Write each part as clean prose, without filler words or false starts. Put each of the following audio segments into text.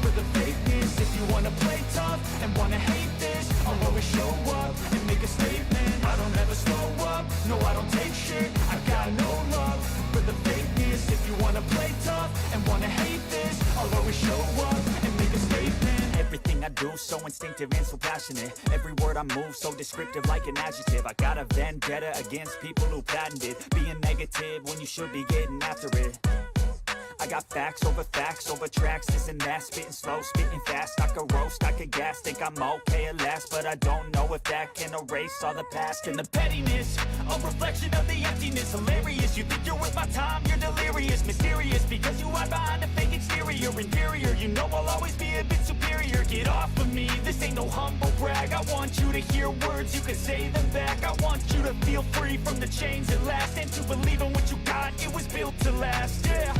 for the fakeness. If you wanna play tough and wanna hate this, I'll always show up and make a statement. I don't ever slow up, no I don't take shit. I got no love for the fakeness. If you wanna play tough and wanna hate this, I'll always show up and make a statement. Everything I do so instinctive and so passionate. Every word I move so descriptive like an adjective. I got a vendetta against people who patented being negative when you should be getting after it. I got facts over tracks, this and that, spitting slow, spitting fast. I could roast, I could gas, think I'm okay at last, but I don't know if that can erase all the past. And the pettiness, a reflection of the emptiness. Hilarious, you think you're worth my time, you're delirious. Mysterious, because you hide behind a fake exterior. Inferior, you know I'll always be a bit superior. Get off of me, this ain't no humble brag. I want you to hear words, you can say them back. I want you to feel free from the chains at last, and to believe in what you got, it was built to last, yeah.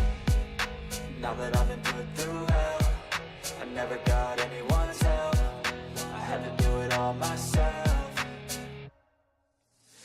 Now that I've been put through hell, I never got anyone's help. I had to do it all myself.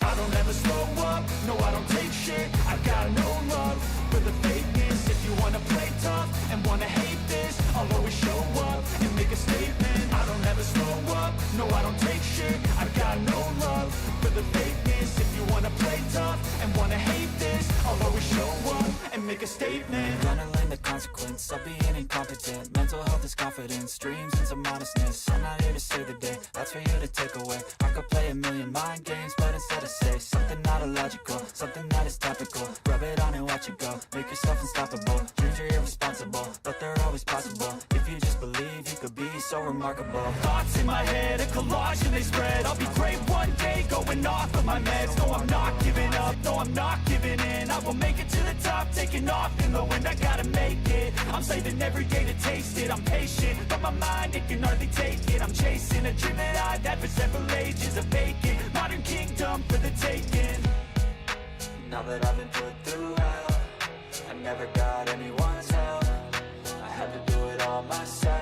I don't ever slow up, no I don't take shit. I got no love for the fakeness. If you wanna play tough and wanna hate this, I'll always show up and make a statement. I don't ever slow up, no I don't take shit. I got no love for the fakeness. If you wanna play tough and wanna hate this, I'll always show up and make a statement. Gonna learn the consequence of being incompetent. Mental health is confidence, dreams and some honestness. I'm not here to save the day, that's for you to take away. I could play a million mind games, but instead I say something not illogical, something that is topical. Rub it on and watch it go, make yourself unstoppable. Dreams are irresponsible, but they're always possible. If you just believe, you could be so remarkable. Thoughts in my head, a collage and they spread. I'll be great one day, going off of my meds. No, I'm not giving up, no, I'm not giving in. I will make it to the top, taking off in the wind. I gotta make it, I'm saving every day to taste it. I'm patient, but my mind, it can hardly take it. I'm chasing a dream that I've had for several ages. A vacant, modern kingdom for the taking. Now that I've been put through hell, I never got anyone's help. I had to do it all myself.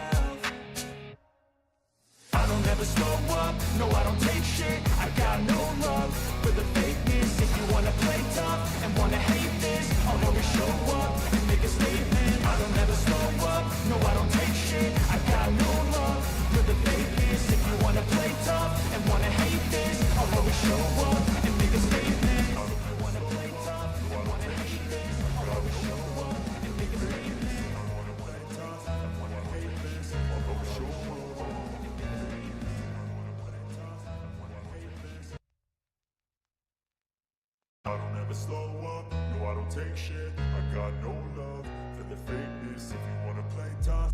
I don't ever slow up, no I don't take shit. I got no love for the fakeness. If you wanna play tough and wanna hate this, I'll always show up and make a statement. I don't ever slow up, no I don't take shit. I got no love for the fakeness. If you wanna play tough and wanna hate this, I'll always show up and make a statement. If you wanna play tough and wanna hate this, I'll always show up and make a statement. I wanna play tough and wanna hate this, I'll always show up. I don't ever slow up, no I don't take shit. I got no love for the fakeness. If you wanna play tough.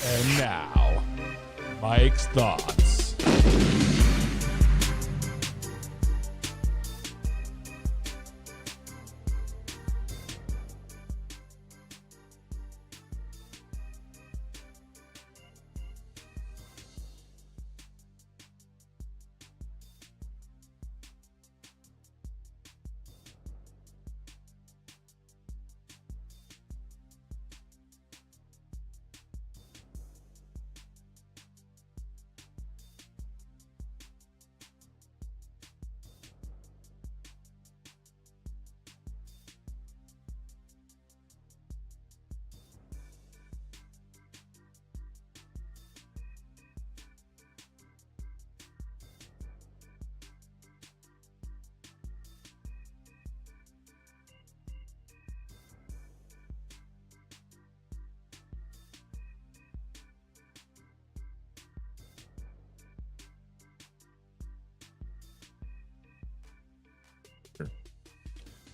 And now, Mike's Thoughts.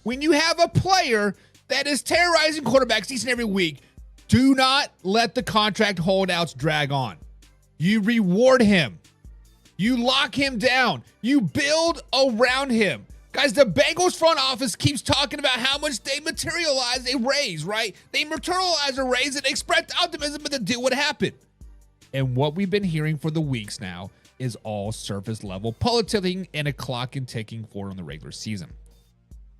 when you have a player that is terrorizing quarterbacks each and every week, do not let the contract holdouts drag on. You reward him. You lock him down. You build around him. Guys, the Bengals front office keeps talking about how much they materialize a raise, right? They materialize a raise and express optimism, but the deal would happen. And what we've been hearing for the weeks now is all surface level politicking and a clock and ticking forward on the regular season.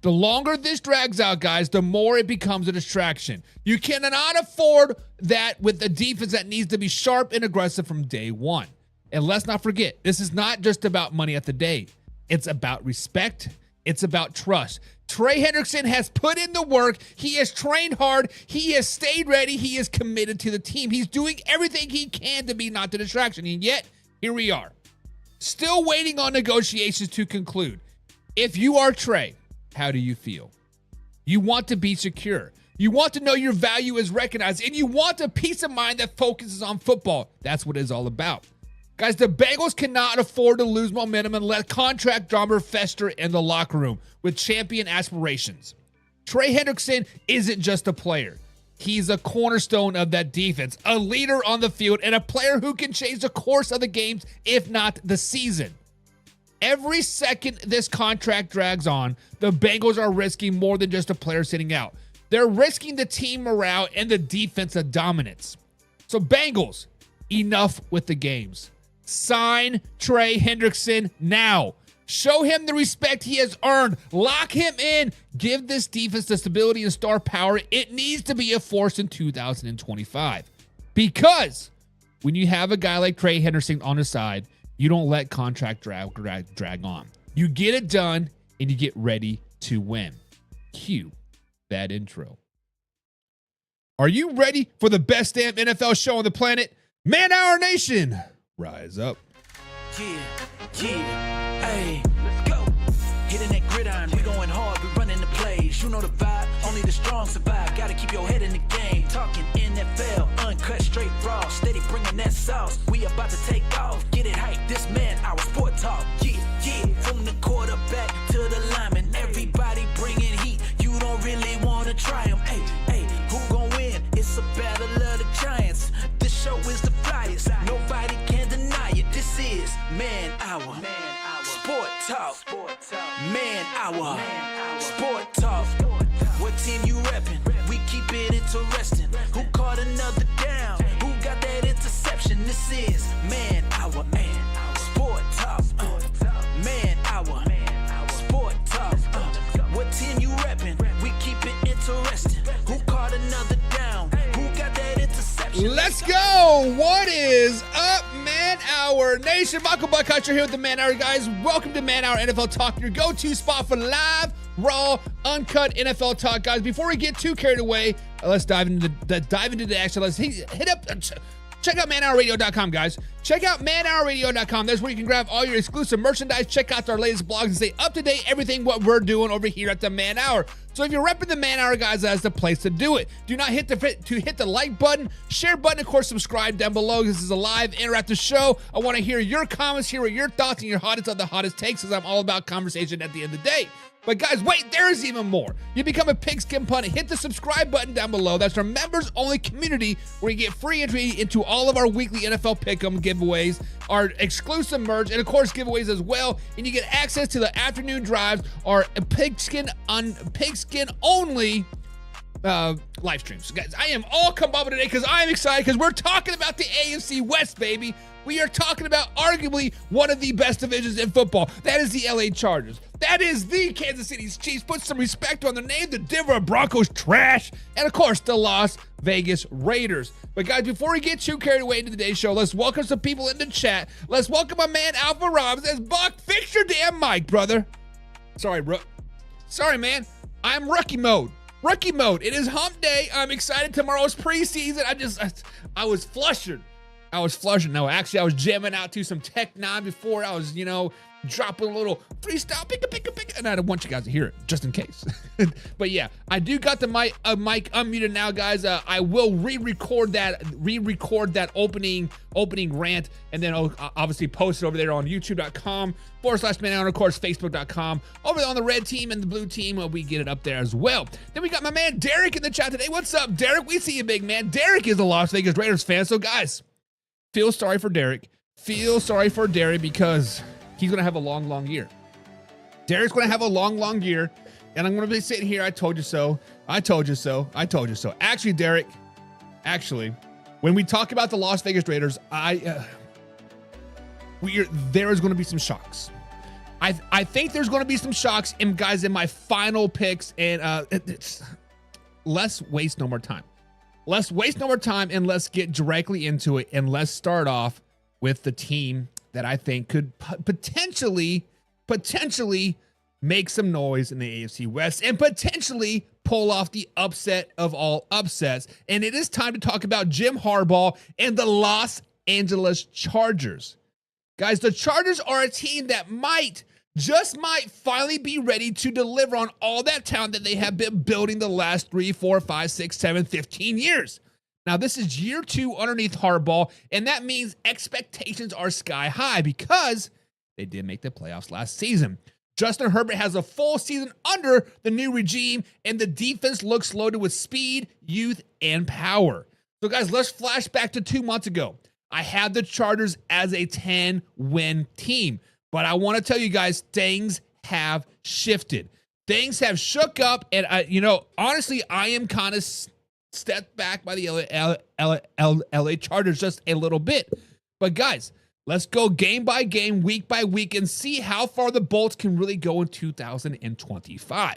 The longer this drags out, guys, the more it becomes a distraction. You cannot afford that with a defense that needs to be sharp and aggressive from day one. And let's not forget, this is not just about money at the day. It's about respect. It's about trust. Trey Hendrickson has put in the work. He has trained hard. He has stayed ready. He is committed to the team. He's doing everything he can to be not the distraction. And yet, here we are, still waiting on negotiations to conclude. If you are Trey, how do you feel? You want to be secure. You want to know your value is recognized, and you want a peace of mind that focuses on football. That's what it's all about. Guys, the Bengals cannot afford to lose momentum and let contract drama fester in the locker room with champion aspirations. Trey Hendrickson isn't just a player. He's a cornerstone of that defense, a leader on the field, and a player who can change the course of the games, if not the season. Every second this contract drags on, the Bengals are risking more than just a player sitting out. They're risking the team morale and the defensive dominance. So Bengals, enough with the games. Sign Trey Hendrickson now. Show him the respect he has earned. Lock him in. Give this defense the stability and star power it needs to be a force in 2025. Because when you have a guy like Trey Hendrickson on his side, you don't let contract drag on. You get it done, and you get ready to win. Cue that intro. Are you ready for the best damn NFL show on the planet? Man Hour Nation, rise up. Yeah, hey, let's go. Hitting that gridiron, we going hard, we running the plays. You know the vibe, only the strong survive. Gotta keep your head in the game. Talking NFL, uncut, straight raw, steady bringing that sauce. We about to take off, get it hype. This man, our sport talk. Yeah, from the quarterback to the lineman, everybody bringing heat. You don't really wanna try them. Hey, who gon' win? It's a battle of the giants. This show is the flyest. Nobody can deny it. This is Man Hour. Sport Talk. Man Hour. Sport Talk. What team you reppin'? We keep it interesting. Who caught another down? Who got that interception? This is Man Hour. Sport Talk. Man Hour. Sport Talk. What team you reppin'? We keep it interesting. Who caught another down? Who got that interception? Let's go. What is up, Man Hour Nation? Michael Buckhatcher here with the Man Hour, guys. Welcome to Man Hour NFL Talk, your go-to spot for live, raw, uncut NFL talk, guys. Before we get too carried away, let's dive into the action. Let's hit up. Check out manhourradio.com, guys. Check out manhourradio.com. That's where you can grab all your exclusive merchandise. Check out our latest blogs and stay up to date everything what we're doing over here at the Man Hour. So if you're repping the Man Hour, guys, that's the place to do it. Do not hit the like button, share button, of course, subscribe down below. This is a live interactive show. I want to hear your comments, hear your thoughts, and your hottest of the hottest takes, because I'm all about conversation at the end of the day. But guys, wait, there's even more. You become a pigskin pundit. Hit the subscribe button down below. That's our members-only community where you get free entry into all of our weekly NFL Pick'em giveaways, our exclusive merch, and of course giveaways as well. And you get access to the afternoon drives, our pigskin-only live streams. So guys, I am all combobbled today because I am excited because we're talking about the AFC West, baby. We are talking about arguably one of the best divisions in football. That is the LA Chargers. That is the Kansas City Chiefs. Put some respect on their name. The Denver Broncos trash. And of course, the Las Vegas Raiders. But guys, before we get too carried away into today's show, let's welcome some people into chat. Let's welcome my man Alpha Rob. Says, Buck, fix your damn mic, brother. Sorry, Rook. Sorry, man. I'm rookie mode. Rookie mode. It is hump day. I'm excited. Tomorrow's preseason. I was flustered. No, actually, I was jamming out to some Tech 9 before. I was, dropping a little freestyle, pick, and I don't want you guys to hear it, just in case. But yeah, I do got the mic unmuted now, guys. I will re-record that opening rant, and then I'll obviously post it over there on youtube.com/man, and of course facebook.com. Over there on the red team and the blue team, we get it up there as well. Then we got my man Derek in the chat today. What's up, Derek? We see you, big man. Derek is a Las Vegas Raiders fan, so guys, feel sorry for Derek. Feel sorry for Derek because he's going to have a long year. Derek's going to have a long year, and I'm going to be sitting here. I told you so. I told you so. I told you so. Actually, Derek, when we talk about the Las Vegas Raiders, there is going to be some shocks. I think there's going to be some shocks, and guys, in my final picks, and let's waste no more time. Let's waste no more time, and let's get directly into it, and let's start off with the team that I think could potentially make some noise in the AFC West and potentially pull off the upset of all upsets. And it is time to talk about Jim Harbaugh and the Los Angeles Chargers. Guys, the Chargers are a team that might finally be ready to deliver on all that talent that they have been building the last 3, 4, 5, 6, 7, 15 years. Now, this is year 2 underneath Harbaugh, and that means expectations are sky high because they did make the playoffs last season. Justin Herbert has a full season under the new regime, and the defense looks loaded with speed, youth, and power. So, guys, let's flash back to 2 months ago. I had the Chargers as a 10-win team, but I want to tell you guys, things have shifted. Things have shook up, and, honestly, I am kind of stepped back by the LA Chargers just a little bit. But guys, let's go game by game, week by week, and see how far the Bolts can really go in 2025.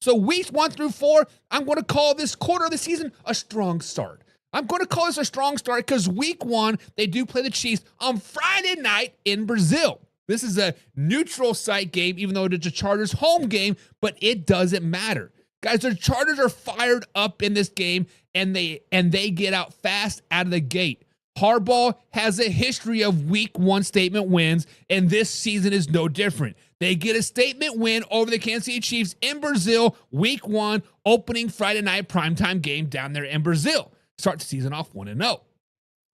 So weeks 1 through 4, I'm going to call this quarter of the season a strong start. I'm going to call this a strong start because week 1, they do play the Chiefs on Friday night in Brazil. This is a neutral site game, even though it's a Chargers home game, but it doesn't matter. Guys, the Chargers are fired up in this game, and they get out fast out of the gate. Harbaugh has a history of week 1 statement wins, and this season is no different. They get a statement win over the Kansas City Chiefs in Brazil, week 1, opening Friday night primetime game down there in Brazil. Start the season off 1-0.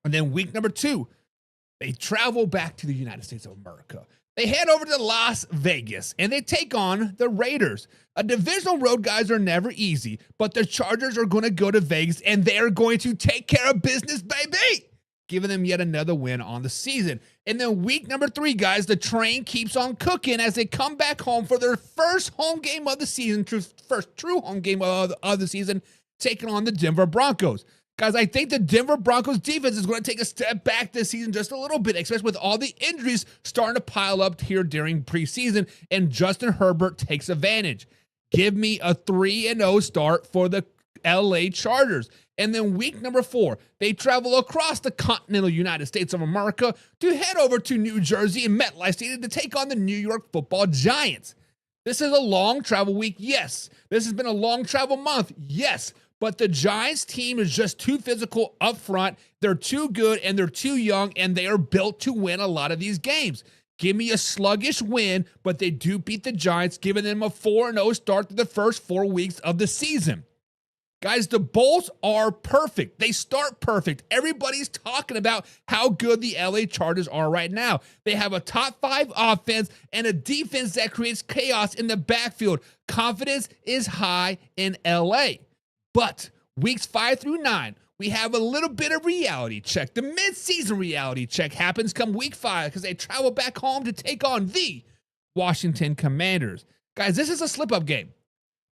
And then week number 2, they travel back to the United States of America. They head over to Las Vegas, and they take on the Raiders. A divisional road, guys, are never easy, but the Chargers are going to go to Vegas, and they're going to take care of business, baby, giving them yet another win on the season. And then week number 3, guys, the train keeps on cooking as they come back home for their first home game of the season, first true home game of the season, taking on the Denver Broncos. Guys, I think the Denver Broncos defense is going to take a step back this season just a little bit, especially with all the injuries starting to pile up here during preseason, and Justin Herbert takes advantage. Give me a 3-0 start for the LA Chargers. And then week number 4, they travel across the continental United States of America to head over to New Jersey and MetLife Stadium to take on the New York Football Giants. This is a long travel week, yes. This has been a long travel month, yes. But the Giants team is just too physical up front. They're too good, and they're too young, and they are built to win a lot of these games. Give me a sluggish win, but they do beat the Giants, giving them a 4-0 start to the first 4 weeks of the season. Guys, the Bolts are perfect. They start perfect. Everybody's talking about how good the LA Chargers are right now. They have a top 5 offense and a defense that creates chaos in the backfield. Confidence is high in LA. But weeks 5 through 9, we have a little bit of reality check. The midseason reality check happens come week 5 because they travel back home to take on the Washington Commanders. Guys, this is a slip-up game.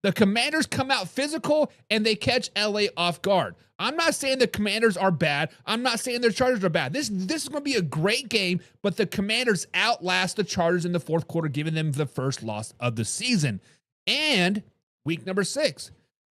The Commanders come out physical, and they catch LA off guard. I'm not saying the Commanders are bad. I'm not saying the Chargers are bad. This is going to be a great game, but the Commanders outlast the Chargers in the fourth quarter, giving them the first loss of the season. And week number 6,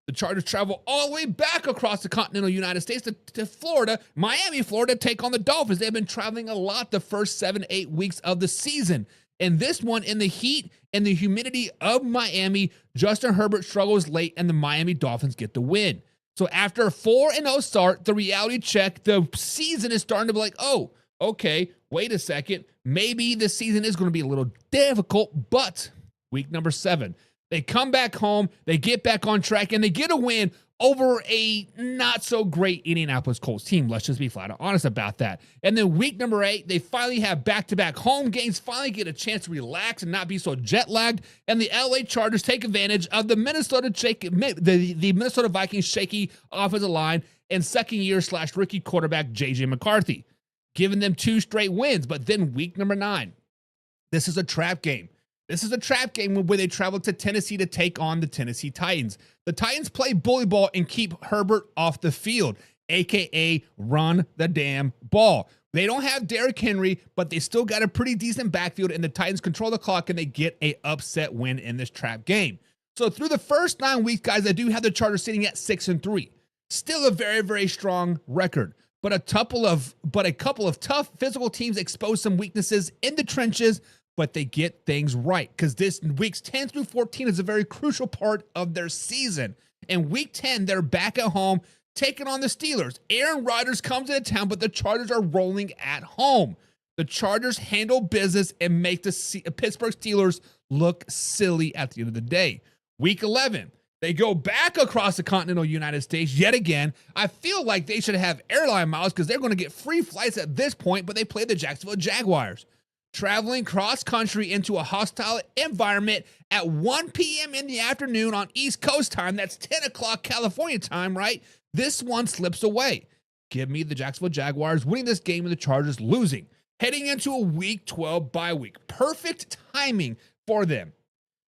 the Chargers travel all the way back across the continental United States to Florida, Miami, Florida, to take on the Dolphins. They've been traveling a lot the first 7-8 weeks of the season. And this one, in the heat and the humidity of Miami, Justin Herbert struggles late, and the Miami Dolphins get the win. So after a 4-0 start, the reality check, the season is starting to be like, oh, okay, wait a second, maybe this season is going to be a little difficult, but week number 7, they come back home, they get back on track, and they get a win over a not-so-great Indianapolis Colts team. Let's just be flat out honest about that. And then week number 8, they finally have back-to-back home games, finally get a chance to relax and not be so jet-lagged, and the LA Chargers take advantage of the Minnesota Vikings shaky offensive line and second-year/rookie quarterback J.J. McCarthy, giving them 2 straight wins. But then week number 9, this is a trap game. This is a trap game where they travel to Tennessee to take on the Tennessee Titans. The Titans play bully ball and keep Herbert off the field, a.k.a. run the damn ball. They don't have Derrick Henry, but they still got a pretty decent backfield, and the Titans control the clock, and they get a upset win in this trap game. So through the first 9 weeks, guys, I do have the Chargers sitting at 6-3. Still a very, very strong record. But a couple of tough physical teams expose some weaknesses in the trenches, but they get things right, because this weeks 10 through 14 is a very crucial part of their season. In week 10, they're back at home taking on the Steelers. Aaron Rodgers comes into town, but the Chargers are rolling at home. The Chargers handle business and make the Pittsburgh Steelers look silly at the end of the day. Week 11, they go back across the continental United States yet again. I feel like they should have airline miles because they're going to get free flights at this point, but they play the Jacksonville Jaguars. Traveling cross-country into a hostile environment at 1 p.m. in the afternoon on East Coast time. That's 10 o'clock California time, right? This one slips away. Give me the Jacksonville Jaguars winning this game and the Chargers losing. Heading into a Week 12 bye week. Perfect timing for them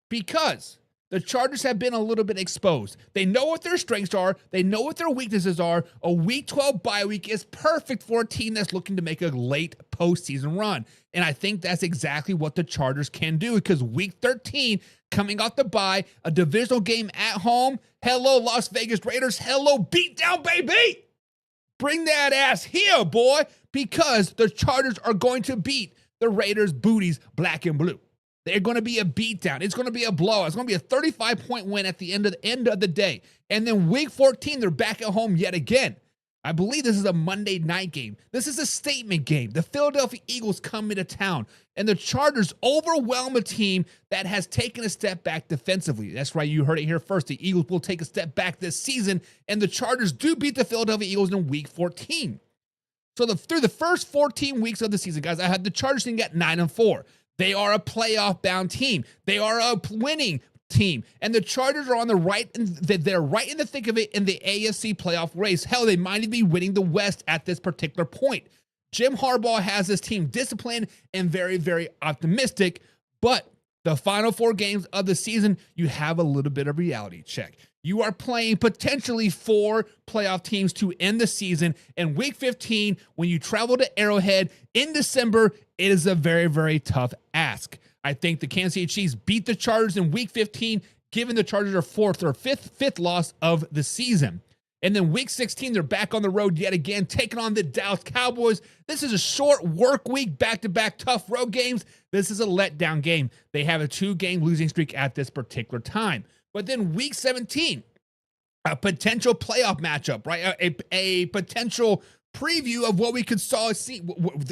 because the Chargers have been a little bit exposed. They know what their strengths are. They know what their weaknesses are. A Week 12 bye week is perfect for a team that's looking to make a late postseason run. And I think that's exactly what the Chargers can do, because Week 13, coming off the bye, a divisional game at home. Hello, Las Vegas Raiders. Hello, beat down, baby. Bring that ass here, boy, because the Chargers are going to beat the Raiders' booties black and blue. They're going to be a beatdown. It's going to be a blowout. It's going to be a 35-point win at the end of the day. And then week 14, they're back at home yet again. I believe this is a Monday night game. This is a statement game. The Philadelphia Eagles come into town, and the Chargers overwhelm a team that has taken a step back defensively. That's right. You heard it here first. The Eagles will take a step back this season, and the Chargers do beat the Philadelphia Eagles in week 14. So through the first 14 weeks of the season, guys, I had the Chargers sitting at 9-4. They are a playoff-bound team. They are a winning team. And the Chargers are on the right, and they're right in the thick of it in the AFC playoff race. Hell, they might even be winning the West at this particular point. Jim Harbaugh has this team disciplined and very, very optimistic. But the final 4 games of the season, you have a little bit of reality check. You are playing potentially 4 playoff teams to end the season. And week 15, when you travel to Arrowhead in December, it is a very, very tough ask. I think the Kansas City Chiefs beat the Chargers in week 15, giving the Chargers their 4th or 5th loss of the season. And then week 16, they're back on the road yet again, taking on the Dallas Cowboys. This is a short work week, back-to-back tough road games. This is a letdown game. They have a 2-game losing streak at this particular time. But then week 17, a potential playoff matchup, right? A potential preview of what we could see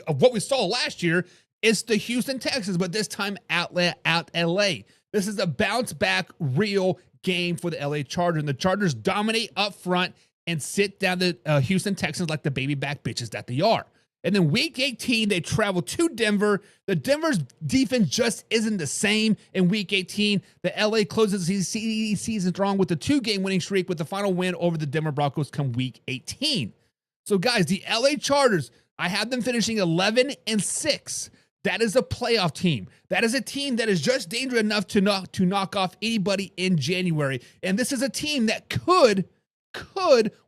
of what we saw last year is the Houston Texans, but this time out LA. This is a bounce back real game for the LA Chargers. And the Chargers dominate up front and sit down the Houston Texans like the baby back bitches that they are. And then week 18, they travel to Denver. The Denver's defense just isn't the same in week 18. The LA closes the season strong with a 2-game winning streak with the final win over the Denver Broncos come week 18. So guys, the LA Chargers, I have them finishing 11-6. That is a playoff team. That is a team that is just dangerous enough to knock off anybody in January. And this is a team that could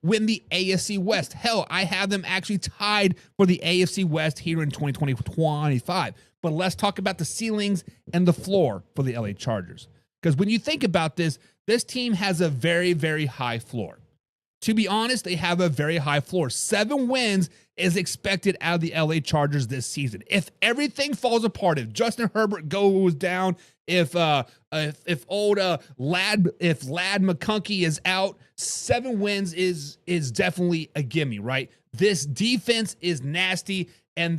win the AFC West. Hell, I have them actually tied for the AFC West here in 2020-25. But let's talk about the ceilings and the floor for the LA Chargers. Because when you think about this team has a very, very high floor. To be honest, they have a very high floor. 7 wins is expected out of the LA Chargers this season. If everything falls apart, if Justin Herbert goes down, if Lad McConkey is out, 7 wins is definitely a gimme, right? This defense is nasty, and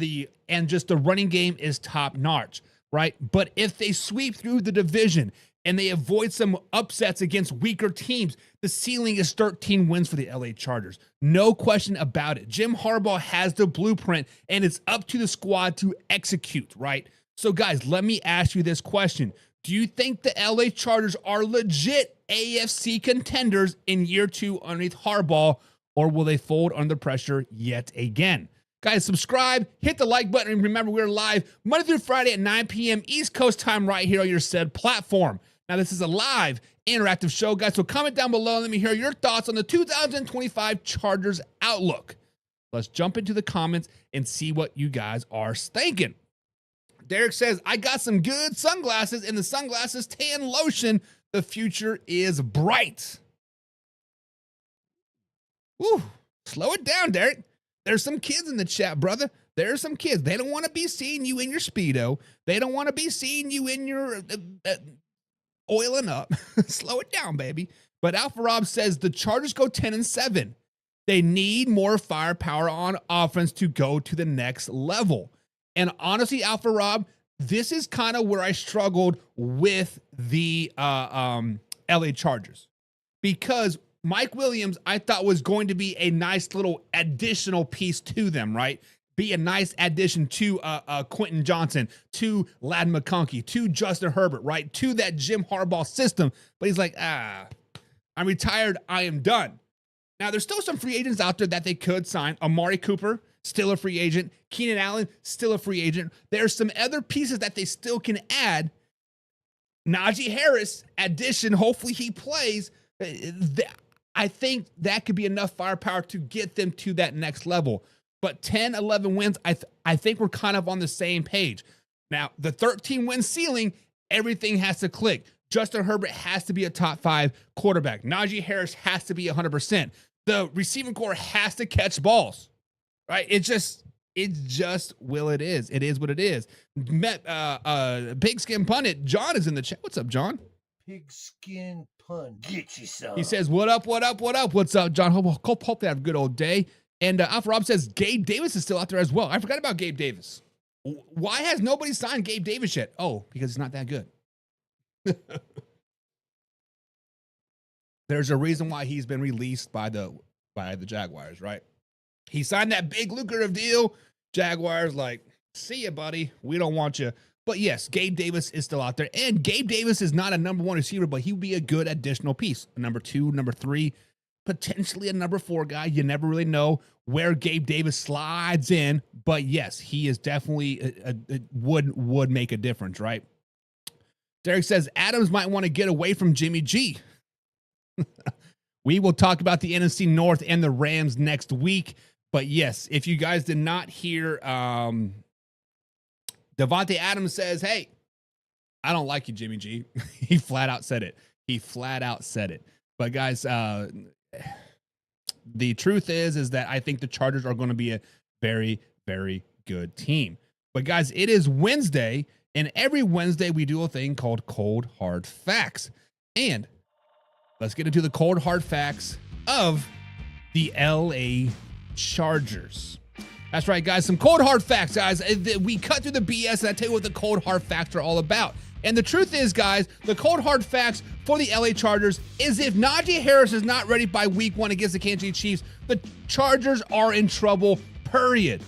just the running game is top notch, right? But if they sweep through the division and they avoid some upsets against weaker teams, the ceiling is 13 wins for the LA Chargers. No question about it. Jim Harbaugh has the blueprint, and it's up to the squad to execute, right? So, guys, let me ask you this question. Do you think the LA Chargers are legit AFC contenders in year 2 underneath Harbaugh, or will they fold under pressure yet again? Guys, subscribe, hit the like button, and remember, we're live Monday through Friday at 9 p.m. East Coast time right here on your said platform. Now, this is a live interactive show, guys, so comment down below and let me hear your thoughts on the 2025 Chargers outlook. Let's jump into the comments and see what you guys are thinking. Derek says, I got some good sunglasses in the sunglasses tan lotion. The future is bright. Woo, slow it down, Derek. There's some kids in the chat, brother. There's some kids. They don't want to be seeing you in your Speedo. They don't want to be seeing you in your oiling up. Slow it down, baby. But Alpha Rob says the Chargers go 10-7. They need more firepower on offense to go to the next level. And honestly, Alpha Rob, this is kind of where I struggled with the LA Chargers, because Mike Williams, I thought, was going to be a nice little additional piece to them, right? Be a nice addition to Quentin Johnson, to Ladd McConkey, to Justin Herbert, right? To that Jim Harbaugh system. But he's like, I'm retired. I am done. Now, there's still some free agents out there that they could sign. Amari Cooper, still a free agent. Keenan Allen, still a free agent. There's some other pieces that they still can add. Najee Harris, addition, hopefully he plays. I think that could be enough firepower to get them to that next level. But 10, 11 wins, I think we're kind of on the same page. Now, the 13-win ceiling, everything has to click. Justin Herbert has to be a top 5 quarterback. Najee Harris has to be 100%. The receiving core has to catch balls, right? It just will it is. It is what it is. Pigskin Pundit, John is in the chat. What's up, John? Pigskin Pun. Get you some. He says, what up, what up, what up? What's up, John? Hope they have a good old day. And Alpha Rob says, Gabe Davis is still out there as well. I forgot about Gabe Davis. Why has nobody signed Gabe Davis yet? Oh, because he's not that good. There's a reason why he's been released by the Jaguars, right? He signed that big lucrative deal. Jaguars like, see ya, buddy. We don't want you. But yes, Gabe Davis is still out there. And Gabe Davis is not a number 1 receiver, but he would be a good additional piece. A number 2, number 3, potentially a number 4 guy. You never really know where Gabe Davis slides in. But yes, he is definitely would make a difference, right? Derek says Adams might want to get away from Jimmy G. We will talk about the NFC North and the Rams next week. But yes, if you guys did not hear, Devontae Adams says, hey, I don't like you, Jimmy G. He flat out said it. But guys, the truth is that I think the Chargers are going to be a very, very good team. But guys, it is Wednesday, and every Wednesday we do a thing called Cold Hard Facts. And let's get into the cold hard facts of the LA Chargers. That's right, guys. Some cold hard facts, guys. We cut through the BS, and I tell you what the cold hard facts are all about. And the truth is, guys, the cold hard facts for the LA Chargers is if Najee Harris is not ready by week 1 against the Kansas City Chiefs, the Chargers are in trouble. Period.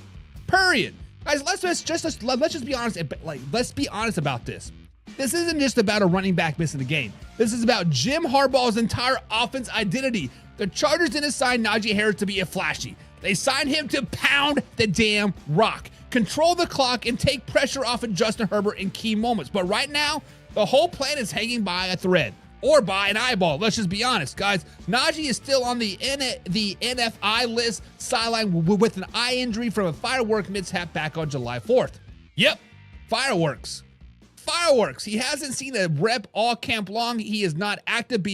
Guys, let's just be honest. Let's be honest about this. This isn't just about a running back missing the game. This is about Jim Harbaugh's entire offense identity. The Chargers didn't sign Najee Harris to be a flashy. They signed him to pound the damn rock, control the clock, and take pressure off of Justin Herbert in key moments. But right now, the whole plan is hanging by a thread or by an eyeball. Let's just be honest, guys. Najee is still on the NFI list, sidelined with an eye injury from a firework mishap back on July 4th. Yep, fireworks. He hasn't seen a rep all camp long. He is not active,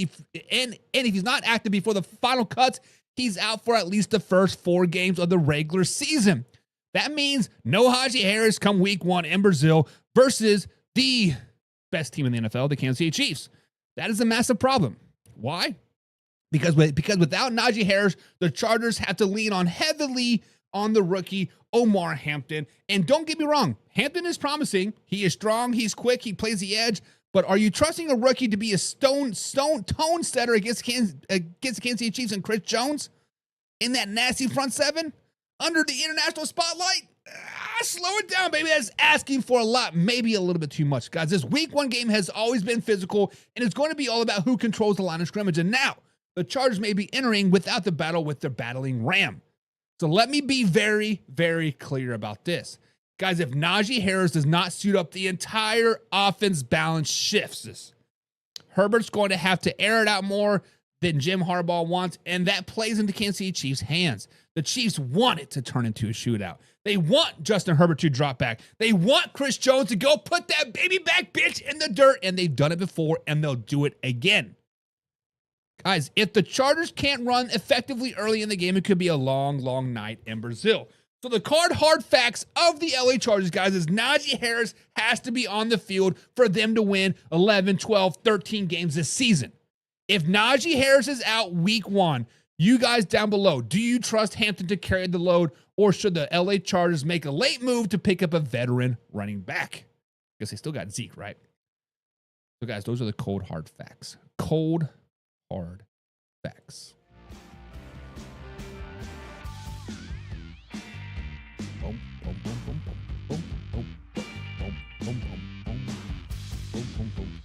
and if he's not active before the final cuts, he's out for at least the first 4 games of the regular season. That means no Najee Harris come week 1 in Brazil versus the best team in the NFL, the Kansas City Chiefs. That is a massive problem. Why? Because without Najee Harris, the Chargers have to lean on heavily on the rookie Omar Hampton. And don't get me wrong, Hampton is promising. He is strong, he's quick, he plays the edge. But are you trusting a rookie to be a tone setter against the Kansas City Chiefs and Chris Jones in that nasty front seven under the international spotlight? Slow it down, baby. That's asking for a lot, maybe a little bit too much. Guys, this week one game has always been physical, and it's going to be all about who controls the line of scrimmage. And now, the Chargers may be entering without the battle with their battling Ram. So let me be very, very clear about this. Guys, if Najee Harris does not suit up, the entire offense balance shifts. Herbert's going to have to air it out more than Jim Harbaugh wants, and that plays into Kansas City Chiefs' hands. The Chiefs want it to turn into a shootout. They want Justin Herbert to drop back. They want Chris Jones to go put that baby back bitch in the dirt, and they've done it before, and they'll do it again. Guys, if the Chargers can't run effectively early in the game, it could be a long, long night in Brazil. So the hard facts of the LA Chargers, guys, is Najee Harris has to be on the field for them to win 11, 12, 13 games this season. If Najee Harris is out week one, you guys down below, do you trust Hampton to carry the load, or should the LA Chargers make a late move to pick up a veteran running back? Because they still got Zeke, right? So, guys, those are the cold, hard facts. Cold, hard facts. Boom, boom, boom, boom, boom, boom, boom, boom, boom, boom, boom, boom, boom, boom.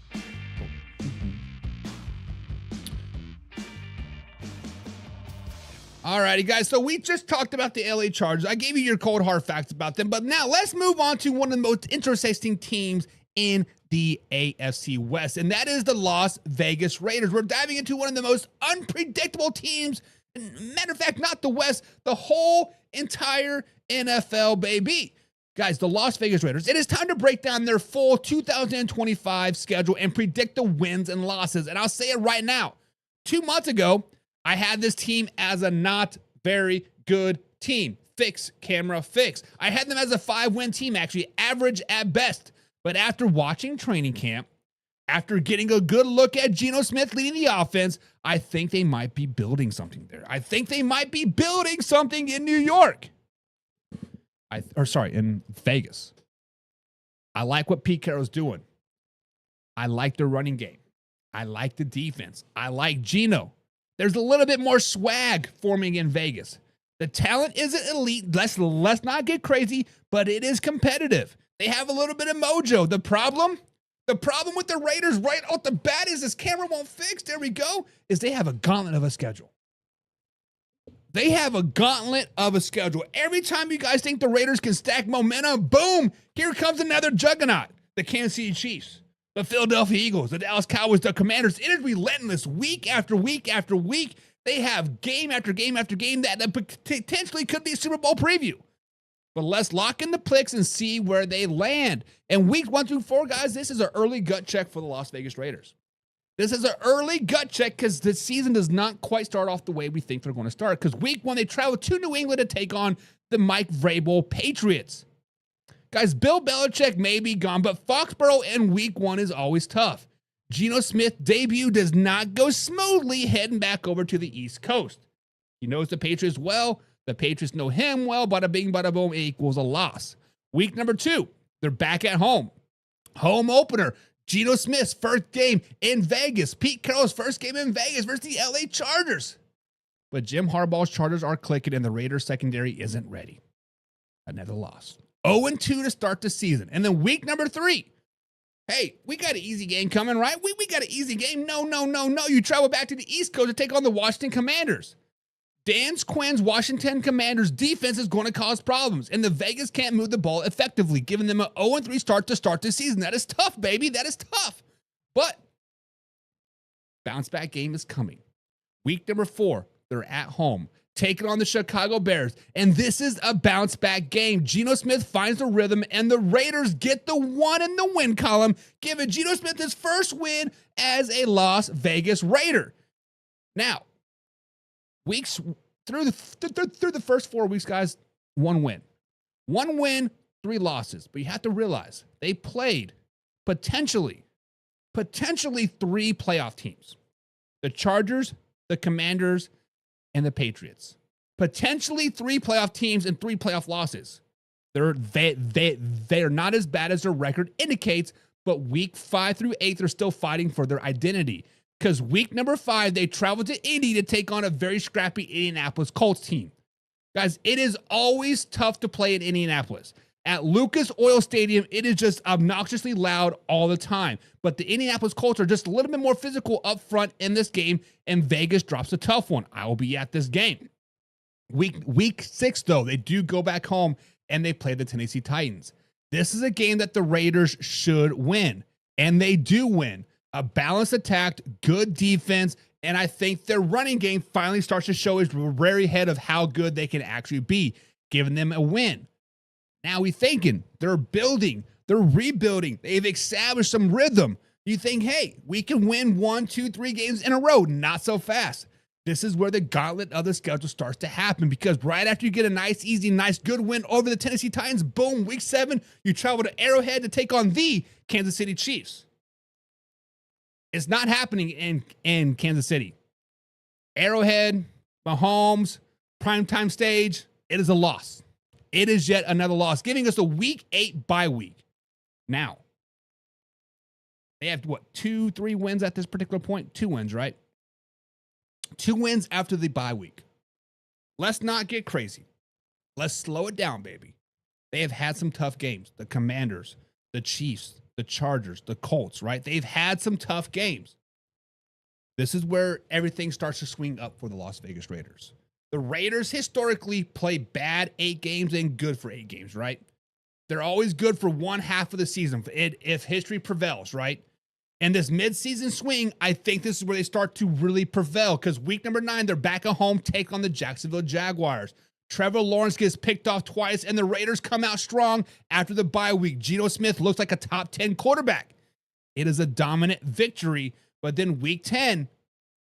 Alrighty, guys, so we just talked about the LA Chargers. I gave you your cold, hard facts about them, but now let's move on to one of the most interesting teams in the AFC West, and that is the Las Vegas Raiders. We're diving into one of the most unpredictable teams, matter of fact, not the West, the whole entire NFL, baby. Guys, the Las Vegas Raiders, it is time to break down their full 2025 schedule and predict the wins and losses, and I'll say it right now. 2 months ago, I had this team as a not very good team. Fix, camera, fix. I had them as a 5-win team, actually, average at best. But after watching training camp, after getting a good look at Geno Smith leading the offense, I think they might be building something there. I think they might be building something in New York. In Vegas. I like what Pete Carroll's doing. I like the running game. I like the defense. I like Geno. There's a little bit more swag forming in Vegas. The talent isn't elite. Let's not get crazy, but it is competitive. They have a little bit of mojo. The problem with the Raiders right off the bat is this camera won't fix. There we go. Is they have a gauntlet of a schedule. They have a gauntlet of a schedule. Every time you guys think the Raiders can stack momentum, boom, here comes another juggernaut. The Kansas City Chiefs. The Philadelphia Eagles, the Dallas Cowboys, the Commanders. It is relentless week after week after week. They have game after game after game that potentially could be a Super Bowl preview. But let's lock in the picks and see where they land. And week 1 through 4, guys, this is an early gut check for the Las Vegas Raiders. This is an early gut check because the season does not quite start off the way we think they're going to start. Because week 1, they travel to New England to take on the Mike Vrabel Patriots. Guys, Bill Belichick may be gone, but Foxborough in week 1 is always tough. Geno Smith's debut does not go smoothly heading back over to the East Coast. He knows the Patriots well. The Patriots know him well. Bada bing, bada boom, it equals a loss. Week number 2, they're back at home. Home opener. Geno Smith's first game in Vegas. Pete Carroll's first game in Vegas versus the LA Chargers. But Jim Harbaugh's Chargers are clicking and the Raiders secondary isn't ready. Another loss. 0-2 to start the season. And then week number 3. Hey, we got an easy game coming, right? We got an easy game. No. You travel back to the East Coast to take on the Washington Commanders. Dan Quinn's Washington Commanders defense is going to cause problems, and the Vegas can't move the ball effectively, giving them an 0-3 start to start the season. That is tough, baby. That is tough. But bounce back game is coming. Week number 4, they're at home, taking on the Chicago Bears, and this is a bounce back game. Geno Smith finds the rhythm, and the Raiders get the 1 in the win column, giving Geno Smith his first win as a Las Vegas Raider. Now, weeks through the first 4 weeks, guys, 1 win. 1 win, 3 losses. But you have to realize they played potentially 3 playoff teams. The Chargers, the Commanders, and the Patriots. potentially 3 playoff teams and 3 playoff losses. They're not as bad as their record indicates, but week 5 through 8, they're still fighting for their identity. Because week number 5, they traveled to Indy to take on a very scrappy Indianapolis Colts team. Guys, it is always tough to play in Indianapolis. At Lucas Oil Stadium, it is just obnoxiously loud all the time. But the Indianapolis Colts are just a little bit more physical up front in this game, and Vegas drops a tough one. I will be at this game. Week 6, though, they do go back home, and they play the Tennessee Titans. This is a game that the Raiders should win, and they do win. A balanced attack, good defense, and I think their running game finally starts to show its rear head of how good they can actually be, giving them a win. Now we're thinking, they're building, they're rebuilding, they've established some rhythm. You think, hey, we can win 1, 2, 3 games in a row. Not so fast. This is where the gauntlet of the schedule starts to happen, because right after you get a nice, easy, nice, good win over the Tennessee Titans, boom, week 7, you travel to Arrowhead to take on the Kansas City Chiefs. It's not happening in Kansas City. Arrowhead, Mahomes, primetime stage, it is a loss. It is yet another loss, giving us a week 8 bye week. Now, they have, 2, 3 wins at this particular point? 2 wins, right? 2 wins after the bye week. Let's not get crazy. Let's slow it down, baby. They have had some tough games. The Commanders, the Chiefs, the Chargers, the Colts, right? They've had some tough games. This is where everything starts to swing up for the Las Vegas Raiders. The Raiders historically play bad 8 games and good for 8 games, right? They're always good for one half of the season if history prevails, right? And this midseason swing, I think this is where they start to really prevail, because week number 9, they're back at home, take on the Jacksonville Jaguars. Trevor Lawrence gets picked off twice, and the Raiders come out strong after the bye week. Geno Smith looks like a top 10 quarterback. It is a dominant victory, but then week 10,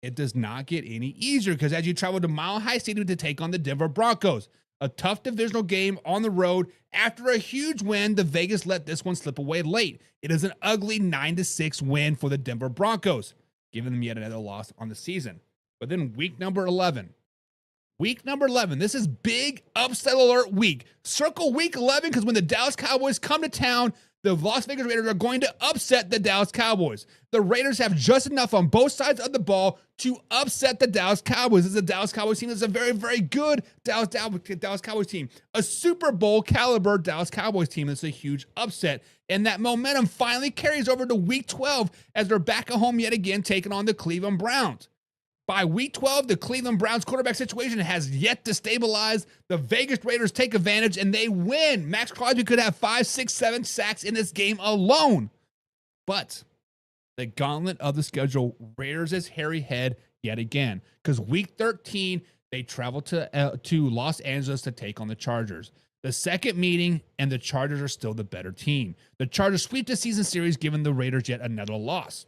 it does not get any easier, because as you travel to Mile High Stadium to take on the Denver Broncos, a tough divisional game on the road. After a huge win, the Vegas let this one slip away late. It is an ugly 9-6 win for the Denver Broncos, giving them yet another loss on the season. But then week number 11. Week number 11, this is big upset alert week. Circle week 11, because when the Dallas Cowboys come to town, the Las Vegas Raiders are going to upset the Dallas Cowboys. The Raiders have just enough on both sides of the ball to upset the Dallas Cowboys. This is a Dallas Cowboys team that's a very, very good Dallas Cowboys team. A Super Bowl caliber Dallas Cowboys team. That's a huge upset. And that momentum finally carries over to week 12 as they're back at home yet again, taking on the Cleveland Browns. By week 12, the Cleveland Browns quarterback situation has yet to stabilize. The Vegas Raiders take advantage and they win. Max Crosby could have 5, 6, 7 sacks in this game alone. But the gauntlet of the schedule rears its hairy head yet again, because week 13, they travel to Los Angeles to take on the Chargers. The second meeting, and the Chargers are still the better team. The Chargers sweep the season series, giving the Raiders yet another loss.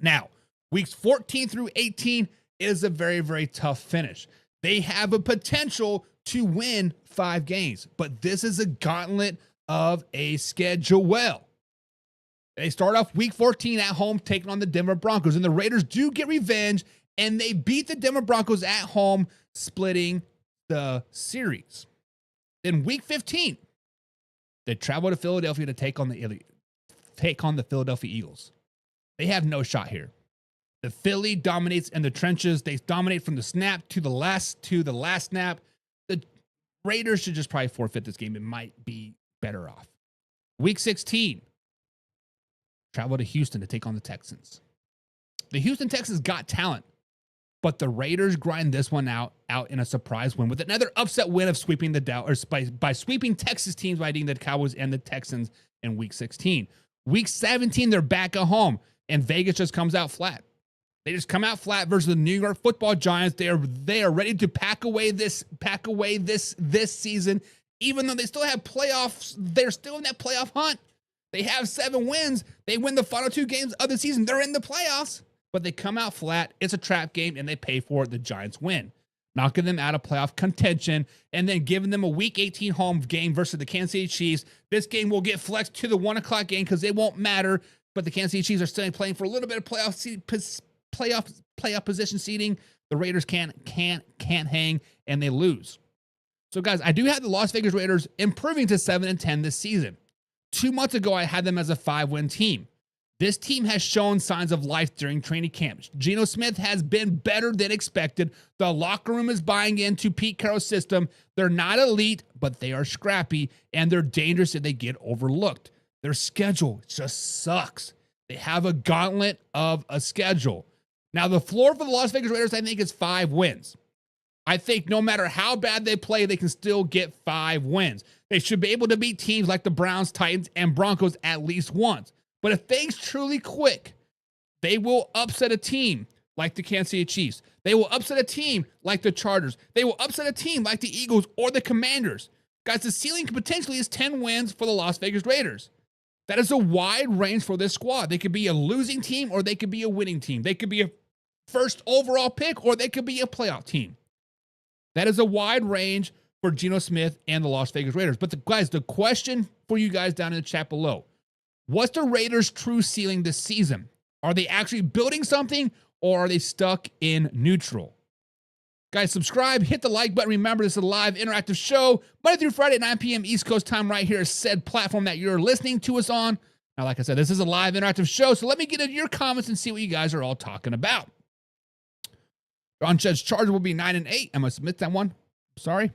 Now, weeks 14 through 18 is a very, very tough finish. They have a potential to win 5 games, but this is a gauntlet of a schedule. They start off week 14 at home, taking on the Denver Broncos, and the Raiders do get revenge, and they beat the Denver Broncos at home, splitting the series. Then week 15, they travel to Philadelphia to take on the Philadelphia Eagles. They have no shot here. The Philly dominates in the trenches. They dominate from the snap to the last snap. The Raiders should just probably forfeit this game. It might be better off. Week 16, travel to Houston to take on the Texans. The Houston Texans got talent, but the Raiders grind this one out in a surprise win with another upset win of sweeping by sweeping Texas teams by beating the Cowboys and the Texans in week 16. Week 17, they're back at home, and Vegas just comes out flat. They just come out flat versus the New York Football Giants. They are ready to pack away this season, even though they still have playoffs. They're still in that playoff hunt. They have 7 wins. They win the final 2 games of the season. They're in the playoffs, but they come out flat. It's a trap game, and they pay for it. The Giants win, knocking them out of playoff contention, and then giving them a week 18 home game versus the Kansas City Chiefs. This game will get flexed to the 1 o'clock game because it won't matter, but the Kansas City Chiefs are still playing for a little bit of playoff position seeding. The Raiders can't can't hang and they lose. So, guys, I do have the Las Vegas Raiders improving to 7-10 this season. 2 months ago, I had them as a 5-win team. This team has shown signs of life during training camps. Geno Smith has been better than expected. The locker room is buying into Pete Carroll's system. They're not elite, but they are scrappy, and they're dangerous if they get overlooked. Their schedule just sucks. They have a gauntlet of a schedule. Now, the floor for the Las Vegas Raiders, I think, is 5 wins. I think no matter how bad they play, they can still get 5 wins. They should be able to beat teams like the Browns, Titans, and Broncos at least once. But if things truly click, they will upset a team like the Kansas City Chiefs. They will upset a team like the Chargers. They will upset a team like the Eagles or the Commanders. Guys, the ceiling potentially is 10 wins for the Las Vegas Raiders. That is a wide range for this squad. They could be a losing team or they could be a winning team. They could be a first overall pick or they could be a playoff team. That is a wide range for Geno Smith and the Las Vegas Raiders. But guys, the question for you guys down in the chat below, what's the Raiders' true ceiling this season? Are they actually building something or are they stuck in neutral? Guys, subscribe, hit the like button. Remember, this is a live interactive show, Monday through Friday at 9 p.m. East Coast time right here at said platform that you're listening to us on. Now, like I said, this is a live interactive show, so let me get into your comments and see what you guys are all talking about. Unjudged Charger will be 9-8. I must admit that one. Sorry.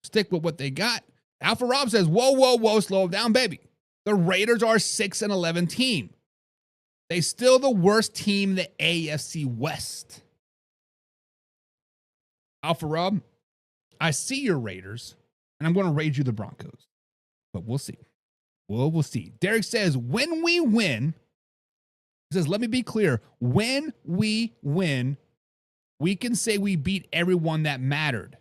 Stick with what they got. Alpha Rob says, whoa, slow down, baby. The Raiders are 6-11 team. They still the worst team in the AFC West. Alpha Rob, I see your Raiders, and I'm going to raid you the Broncos. But we'll see. We'll see. Derek says, when we win, he says, let me be clear. When we win, we can say we beat everyone that mattered.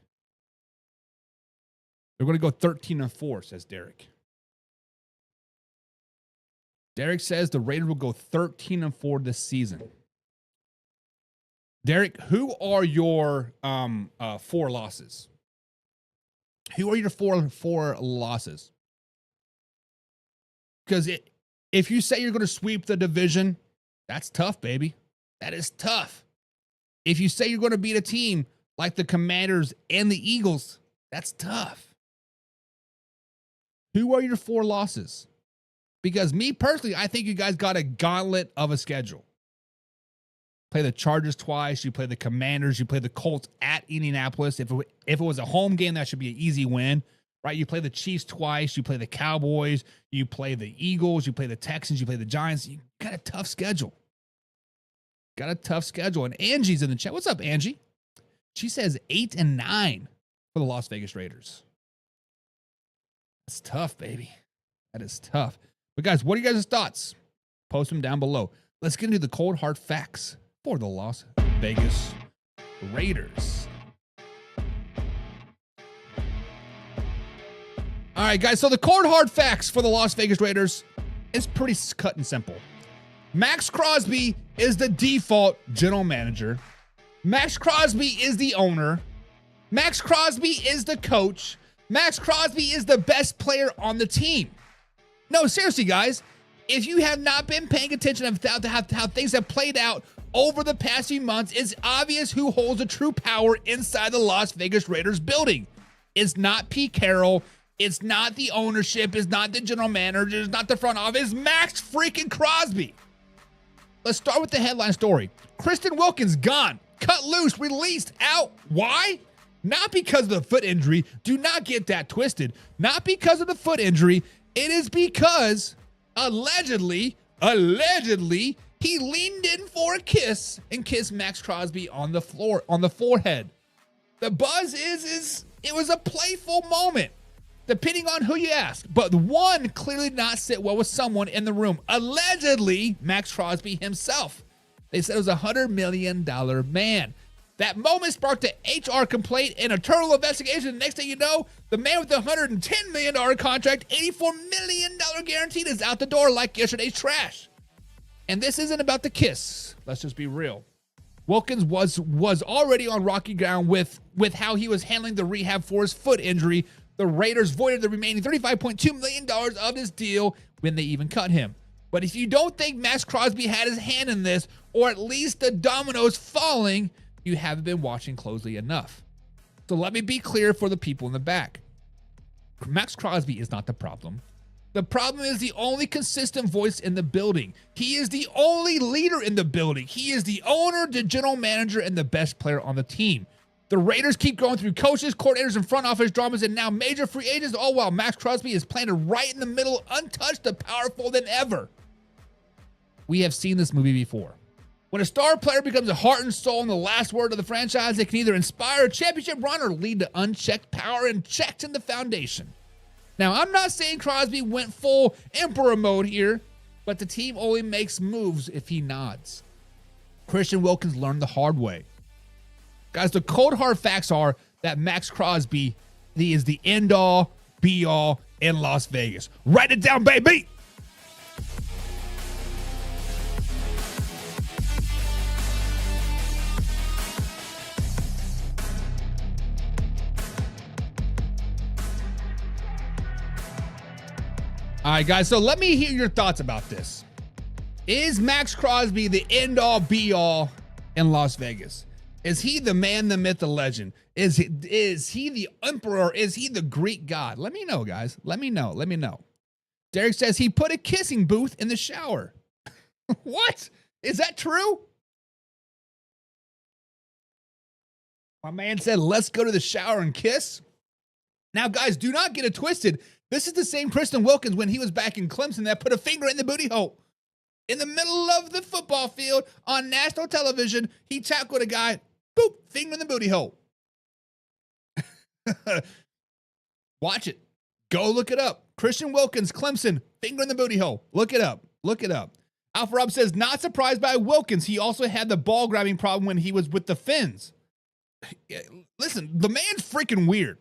They're going to go 13-4, says Derek. Derek says the Raiders will go 13-4 this season. Derek, who are your 4 losses? Who are your four losses? Because if you say you're going to sweep the division, that's tough, baby. That is tough. If you say you're going to beat a team like the Commanders and the Eagles, that's tough. Who are your 4 losses? Because me personally, I think you guys got a gauntlet of a schedule. Play the Chargers twice. You play the Commanders. You play the Colts at Indianapolis. If it was a home game, that should be an easy win, right? You play the Chiefs twice. You play the Cowboys. You play the Eagles. You play the Texans. You play the Giants. You got a tough schedule. Got a tough schedule. And Angie's in the chat. What's up, Angie? She says 8-9 for the Las Vegas Raiders. That's tough, baby. That is tough. But guys, what are you guys' thoughts? Post them down below. Let's get into the cold hard facts for the Las Vegas Raiders. All right, guys. So the cold hard facts for the Las Vegas Raiders is pretty cut and simple. Max Crosby is the default general manager. Max Crosby is the owner. Max Crosby is the coach. Max Crosby is the best player on the team. No, seriously, guys. If you have not been paying attention to how things have played out over the past few months, it's obvious who holds the true power inside the Las Vegas Raiders building. It's not Pete Carroll. It's not the ownership. It's not the general manager. It's not the front office. It's Max freaking Crosby. Let's start with the headline story. Kristen Wilkins gone, cut loose, released, out. Why? Not because of the foot injury. Do not get that twisted. Not because of the foot injury. It is because allegedly, he leaned in for a kiss and kissed Max Crosby on the forehead. The buzz is it was a playful moment, depending on who you ask. But one clearly did not sit well with someone in the room. Allegedly, Max Crosby himself. They said it was a $100 million man. That moment sparked an HR complaint and a total investigation. The next thing you know, the man with the $110 million contract, $84 million guaranteed is out the door like yesterday's trash. And this isn't about the kiss. Let's just be real. Wilkins was already on rocky ground with how he was handling the rehab for his foot injury. The Raiders voided the remaining $35.2 million of his deal when they even cut him. But if you don't think Max Crosby had his hand in this, or at least the dominoes falling, you haven't been watching closely enough. So let me be clear for the people in the back. Max Crosby is not the problem. The problem is the only consistent voice in the building. He is the only leader in the building. He is the owner, the general manager, and the best player on the team. The Raiders keep going through coaches, coordinators, and front office dramas, and now major free agents, all while Max Crosby is planted right in the middle, untouched and powerful than ever. We have seen this movie before. When a star player becomes the heart and soul and the last word of the franchise, it can either inspire a championship run or lead to unchecked power and checks in the foundation. Now, I'm not saying Crosby went full emperor mode here, but the team only makes moves if he nods. Christian Wilkins learned the hard way. Guys, the cold hard facts are that Max Crosby is the end-all, be-all in Las Vegas. Write it down, baby! All right, guys, so let me hear your thoughts about this. Is Max Crosby the end-all, be-all in Las Vegas? Is he the man, the myth, the legend? Is he the emperor? Is he the Greek god? Let me know, guys. Let me know. Derek says he put a kissing booth in the shower. What? Is that true? My man said, let's go to the shower and kiss. Now, guys, do not get it twisted. This is the same Christian Wilkins when he was back in Clemson that put a finger in the booty hole. In the middle of the football field on national television, he tackled a guy, boop, finger in the booty hole. Watch it. Go look it up. Christian Wilkins, Clemson, finger in the booty hole. Look it up. Alpha Rob says, not surprised by Wilkins. He also had the ball grabbing problem when he was with the Finns. Listen, the man's freaking weird.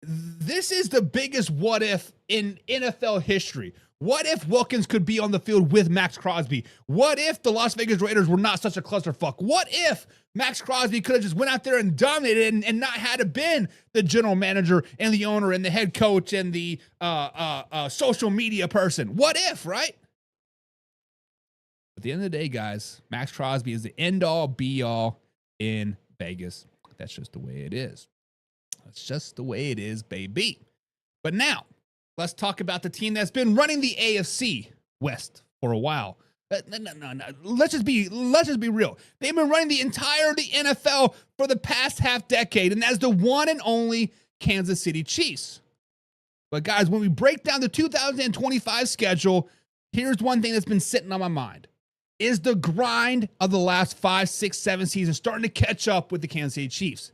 This is the biggest what if in NFL history. What if Wilkins could be on the field with Max Crosby? What if the Las Vegas Raiders were not such a clusterfuck? What if Max Crosby could have just went out there and dominated and not had to been the general manager and the owner and the head coach and the social media person? What if, right? At the end of the day, guys, Max Crosby is the end-all, be-all in Vegas. That's just the way it is. That's just the way it is, baby. But now, let's talk about the team that's been running the AFC West for a while. No. Let's just be real. They've been running the entire NFL for the past half decade, and that's the one and only Kansas City Chiefs. But guys, when we break down the 2025 schedule, here's one thing that's been sitting on my mind. Is the grind of the last 5, 6, 7 seasons starting to catch up with the Kansas City Chiefs?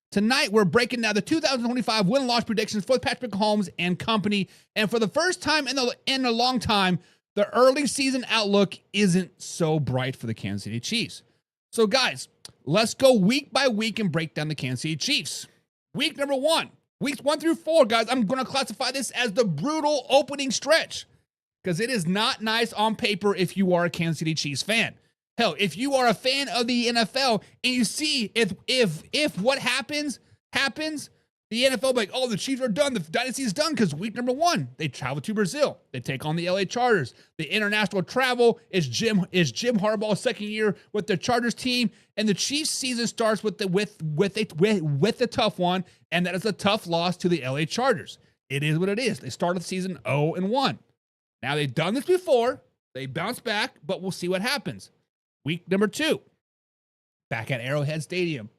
Tonight, we're breaking down the 2025 win-loss predictions for Patrick Mahomes and company. And for the first time in a long time, the early season outlook isn't so bright for the Kansas City Chiefs. So, guys, let's go week by week and break down the Kansas City Chiefs. Week number 1. Weeks 1 through 4, guys, I'm going to classify this as the brutal opening stretch because it is not nice on paper if you are a Kansas City Chiefs fan. Hell, if you are a fan of the NFL and you see if what happens, the NFL be like, oh, the Chiefs are done. The dynasty is done because week number 1, they travel to Brazil. They take on the LA Chargers. The international travel is Jim Harbaugh's second year with the Chargers team, and the Chiefs season starts with the tough one, and that is a tough loss to the LA Chargers. It is what it is. They started the season 0-1. Now they've done this before. They bounce back, but we'll see what happens. Week number 2, back at Arrowhead Stadium.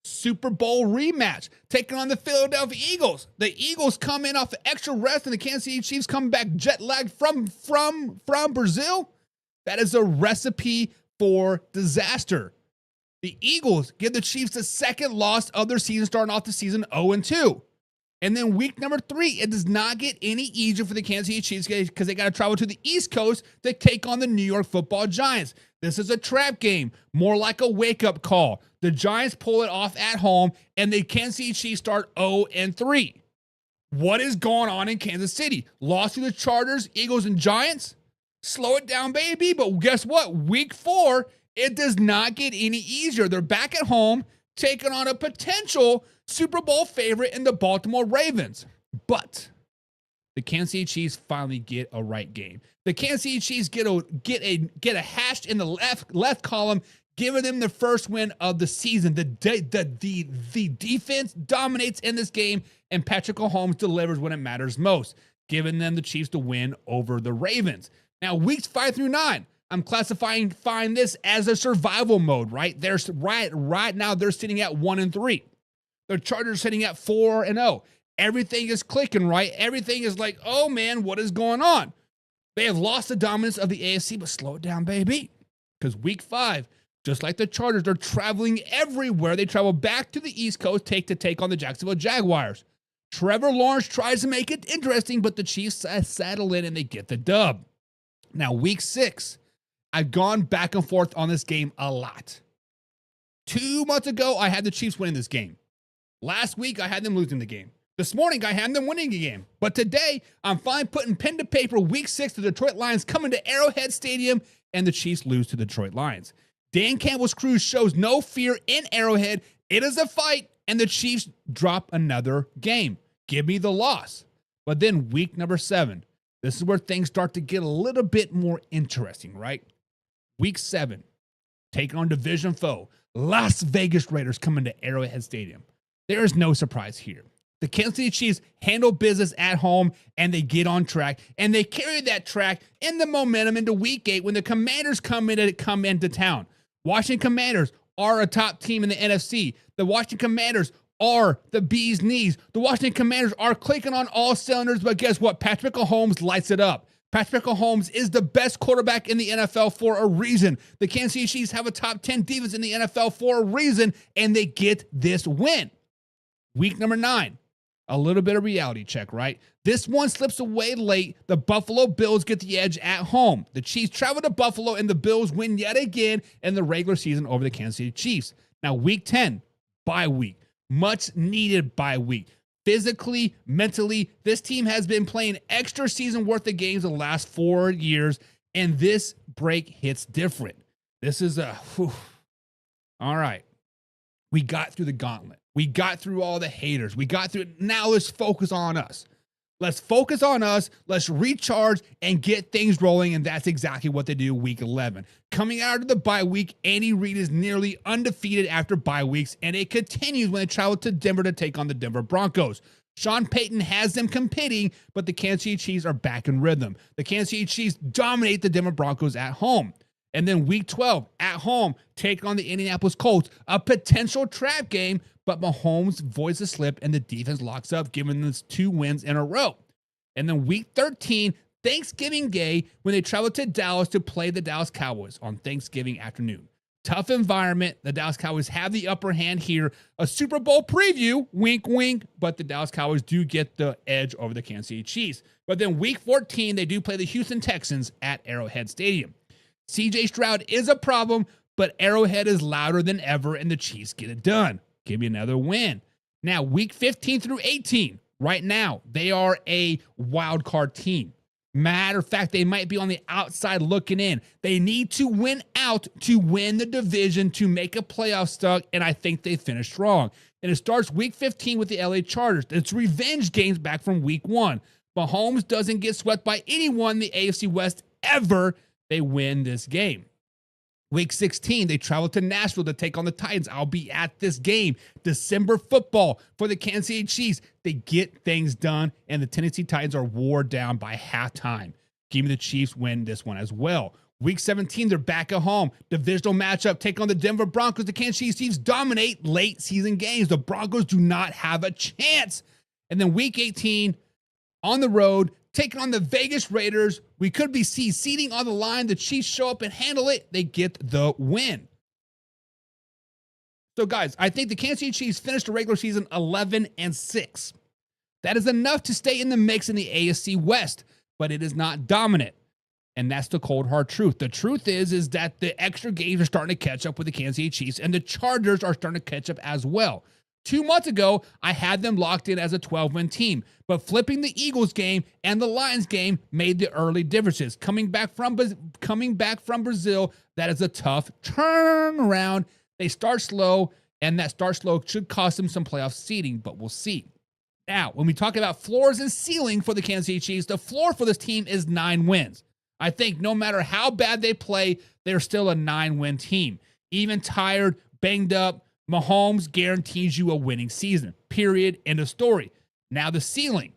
Super Bowl rematch, taking on the Philadelphia Eagles. The Eagles come in off of extra rest, and the Kansas City Chiefs come back jet lagged from Brazil. That is a recipe for disaster. The Eagles give the Chiefs the second loss of their season, starting off the season 0-2. And then week number 3, it does not get any easier for the Kansas City Chiefs because they got to travel to the East Coast to take on the New York Football Giants. This is a trap game, more like a wake-up call. The Giants pull it off at home, and the Kansas City Chiefs start 0-3. What is going on in Kansas City? Lost to the Chargers, Eagles, and Giants? Slow it down, baby. But guess what? Week 4, it does not get any easier. They're back at home, taking on a potential Super Bowl favorite in the Baltimore Ravens. But the Kansas City Chiefs finally get a right game. The Kansas City Chiefs get a hash in the left column, giving them the first win of the season. The defense dominates in this game, and Patrick Mahomes delivers when it matters most, giving them the Chiefs to win over the Ravens. Now, weeks 5 through 9, I'm classifying this as a survival mode, right? There's right now they're sitting at 1-3. The Chargers sitting at 4-0. Everything is clicking, right? Everything is like, oh man, what is going on? They have lost the dominance of the AFC, but slow it down, baby. Because week 5, just like the Chargers, they're traveling everywhere. They travel back to the East Coast to take on the Jacksonville Jaguars. Trevor Lawrence tries to make it interesting, but the Chiefs settle in and they get the dub. Now, week 6, I've gone back and forth on this game a lot. 2 months ago, I had the Chiefs winning this game. Last week, I had them losing the game. This morning, I had them winning the game. But today, I'm finally putting pen to paper. Week 6, the Detroit Lions come into Arrowhead Stadium, and the Chiefs lose to the Detroit Lions. Dan Campbell's crew shows no fear in Arrowhead. It is a fight, and the Chiefs drop another game. Give me the loss. But then week number 7, this is where things start to get a little bit more interesting, right? Week 7, take on division foe. Las Vegas Raiders come into Arrowhead Stadium. There is no surprise here. The Kansas City Chiefs handle business at home, and they get on track, and they carry that track in the momentum into week 8 when the Commanders come into town. Washington Commanders are a top team in the NFC. The Washington Commanders are the bee's knees. The Washington Commanders are clicking on all cylinders, but guess what? Patrick Mahomes lights it up. Patrick Mahomes is the best quarterback in the NFL for a reason. The Kansas City Chiefs have a top 10 defense in the NFL for a reason, and they get this win. Week number 9. A little bit of reality check, right? This one slips away late. The Buffalo Bills get the edge at home. The Chiefs travel to Buffalo, and the Bills win yet again in the regular season over the Kansas City Chiefs. Now, week 10, bye week. Much needed bye week. Physically, mentally, this team has been playing extra season worth of games the last 4 years, and this break hits different. This is all right. We got through the gauntlet. We got through all the haters. We got through it. Now let's focus on us. Let's focus on us. Let's recharge and get things rolling. And that's exactly what they do week 11. Coming out of the bye week, Andy Reid is nearly undefeated after bye weeks, and it continues when they travel to Denver to take on the Denver Broncos. Sean Payton has them competing, but the Kansas City Chiefs are back in rhythm. The Kansas City Chiefs dominate the Denver Broncos at home. And then week 12, at home, take on the Indianapolis Colts, a potential trap game, but Mahomes avoids the slip and the defense locks up, giving them 2 wins in a row. And then week 13, Thanksgiving Day, when they travel to Dallas to play the Dallas Cowboys on Thanksgiving afternoon. Tough environment. The Dallas Cowboys have the upper hand here. A Super Bowl preview, wink, wink, but the Dallas Cowboys do get the edge over the Kansas City Chiefs. But then week 14, they do play the Houston Texans at Arrowhead Stadium. CJ Stroud is a problem, but Arrowhead is louder than ever, and the Chiefs get it done. Give me another win. Now, week 15 through 18, right now, they are a wild card team. Matter of fact, they might be on the outside looking in. They need to win out to win the division, to make a playoff stuck, and I think they finish strong. And it starts week 15 with the LA Chargers. It's revenge games back from week 1. Mahomes doesn't get swept by anyone in the AFC West ever. They win this game. Week 16, they travel to Nashville to take on the Titans. I'll be at this game. December football for the Kansas City Chiefs. They get things done, and the Tennessee Titans are wore down by halftime. Give me the Chiefs win this one as well. Week 17, they're back at home. Divisional matchup, take on the Denver Broncos. The Kansas City Chiefs dominate late season games. The Broncos do not have a chance. And then week 18, on the road, taking on the Vegas Raiders. We could be seeding on the line. The Chiefs show up and handle it. They get the win. So, guys, I think the Kansas City Chiefs finished the regular season 11-6. That is enough to stay in the mix in the AFC West, but it is not dominant. And that's the cold, hard truth. The truth is that the extra games are starting to catch up with the Kansas City Chiefs, and the Chargers are starting to catch up as well. 2 months ago, I had them locked in as a 12-win team, but flipping the Eagles game and the Lions game made the early differences. Coming back from Brazil, that is a tough turnaround. They start slow, and that start slow should cost them some playoff seeding, but we'll see. Now, when we talk about floors and ceiling for the Kansas City Chiefs, the floor for this team is 9 wins. I think no matter how bad they play, they're still a 9-win team. Even tired, banged up, Mahomes guarantees you a winning season. Period. End of story. Now the ceiling.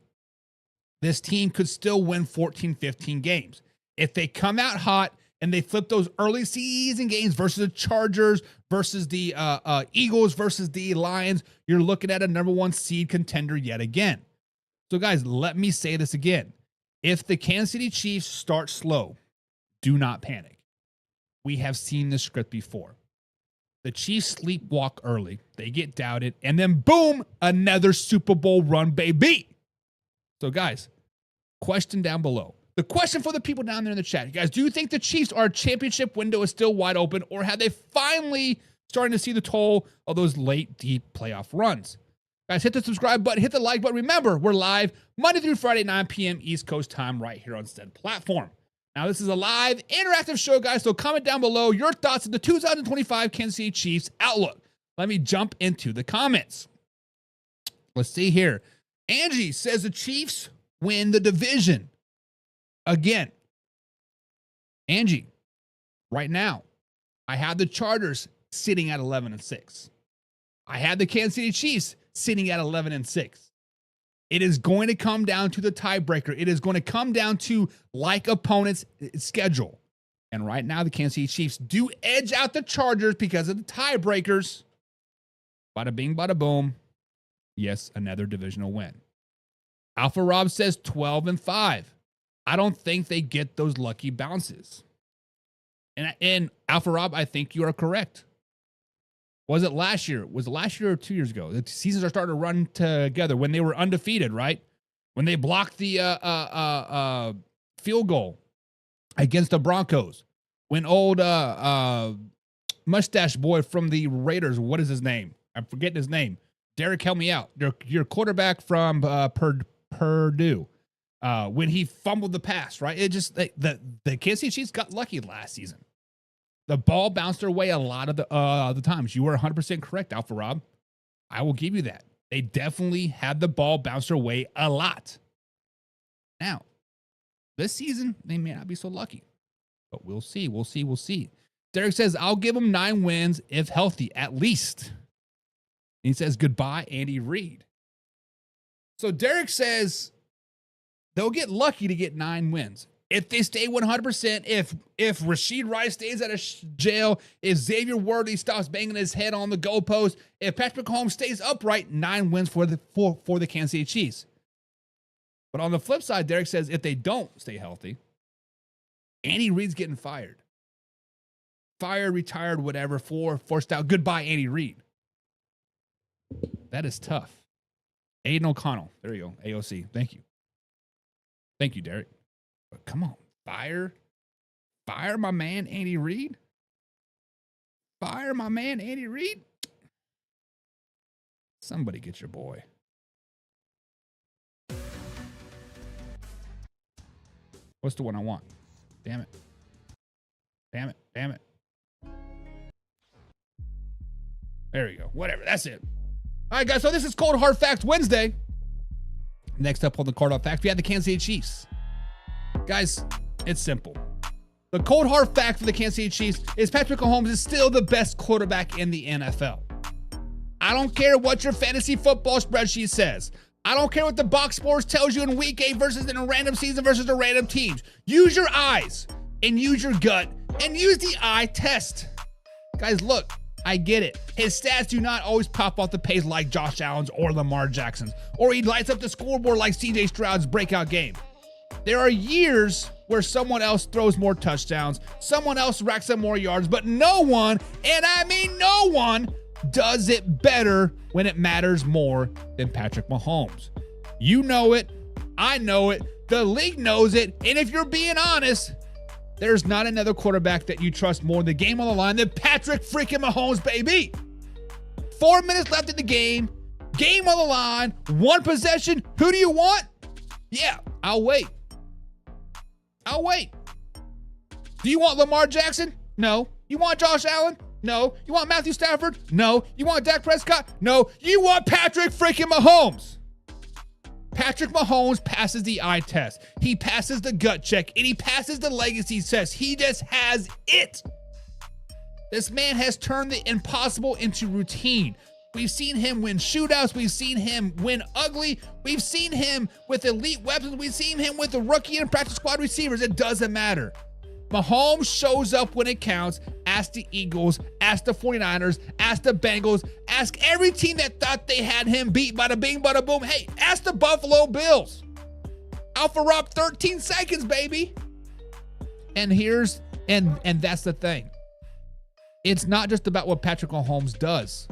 This team could still win 14, 15 games. If they come out hot and they flip those early season games versus the Chargers, versus the Eagles, versus the Lions, you're looking at a number 1 seed contender yet again. So guys, let me say this again. If the Kansas City Chiefs start slow, do not panic. We have seen this script before. The Chiefs sleepwalk early, they get doubted, and then boom, another Super Bowl run, baby. So guys, question down below. The question for the people down there in the chat, you guys, do you think the Chiefs' championship window is still wide open, or have they finally starting to see the toll of those late, deep playoff runs? Guys, hit the subscribe button, hit the like button. Remember, we're live Monday through Friday, 9 p.m. East Coast time right here on said platform. Now, this is a live, interactive show, guys, so comment down below your thoughts on the 2025 Kansas City Chiefs outlook. Let me jump into the comments. Let's see here. Angie says the Chiefs win the division. Again, Angie, right now, I have the Chargers sitting at 11-6. I have the Kansas City Chiefs sitting at 11-6. It is going to come down to the tiebreaker. It is going to come down to like opponents' schedule. And right now, the Kansas City Chiefs do edge out the Chargers because of the tiebreakers. Bada bing, bada boom. Yes, another divisional win. Alpha Rob says 12-5. I don't think they get those lucky bounces. And Alpha Rob, I think you are correct. Was it last year? Was it last year or 2 years ago? The seasons are starting to run together when they were undefeated, right? When they blocked the field goal against the Broncos. When old mustache boy from the Raiders, what is his name? I'm forgetting his name. Derek, help me out. Your quarterback from Purdue. When he fumbled the pass, right? It just the Kansas City Chiefs got lucky last season. The ball bounced their way a lot of the times. You were 100% correct, Alpha Rob. I will give you that. They definitely had the ball bounce their way a lot. Now, this season, they may not be so lucky. But we'll see. We'll see. We'll see. Derek says, I'll give them 9 wins if healthy, at least. And he says, goodbye, Andy Reid. So Derek says they'll get lucky to get 9 wins. If they stay 100%, if Rashid Rice stays out of jail, if Xavier Worthy stops banging his head on the goalpost, if Patrick Mahomes stays upright, 9 wins for the Kansas City Chiefs. But on the flip side, Derek says if they don't stay healthy, Andy Reid's getting fired. Fired, retired, whatever, forced out. Goodbye, Andy Reid. That is tough. Aiden O'Connell. There you go. AOC. Thank you. Thank you, Derek. But come on. Fire my man, Andy Reid. Fire my man, Andy Reid. Somebody get your boy. What's the one I want? Damn it. Damn it. Damn it. There we go. Whatever. That's it. All right, guys. So this is Cold Hard Facts Wednesday. Next up on the Cold Hard Facts, we have the Kansas City Chiefs. Guys, it's simple. The cold hard fact for the Kansas City Chiefs is Patrick Mahomes is still the best quarterback in the NFL. I don't care what your fantasy football spreadsheet says. I don't care what the box scores tells you in week 8 versus in a random season versus the random teams. Use your eyes and use your gut and use the eye test. Guys, look, I get it. His stats do not always pop off the page like Josh Allen's or Lamar Jackson's, or he lights up the scoreboard like CJ Stroud's breakout game. There are years where someone else throws more touchdowns, someone else racks up more yards, but no one, and I mean no one, does it better when it matters more than Patrick Mahomes. You know it. I know it. The league knows it. And if you're being honest, there's not another quarterback that you trust more in the game on the line than Patrick freaking Mahomes, baby. 4 minutes left in the game. Game on the line. 1 possession. Who do you want? Yeah, I'll wait. I'll wait. Do you want Lamar Jackson? No. You want Josh Allen? No. You want Matthew Stafford? No. You want Dak Prescott? No. You want Patrick freaking Mahomes. Patrick Mahomes passes the eye test. He passes the gut check, and he passes the legacy test. He just has it. This man has turned the impossible into routine. We've seen him win shootouts. We've seen him win ugly. We've seen him with elite weapons. We've seen him with the rookie and practice squad receivers. It doesn't matter. Mahomes shows up when it counts. Ask the Eagles, ask the 49ers, ask the Bengals, ask every team that thought they had him beat. Bada bing, bada boom. Hey, ask the Buffalo Bills. Alpha Rob, 13 seconds, baby. And that's the thing. It's not just about what Patrick Mahomes does.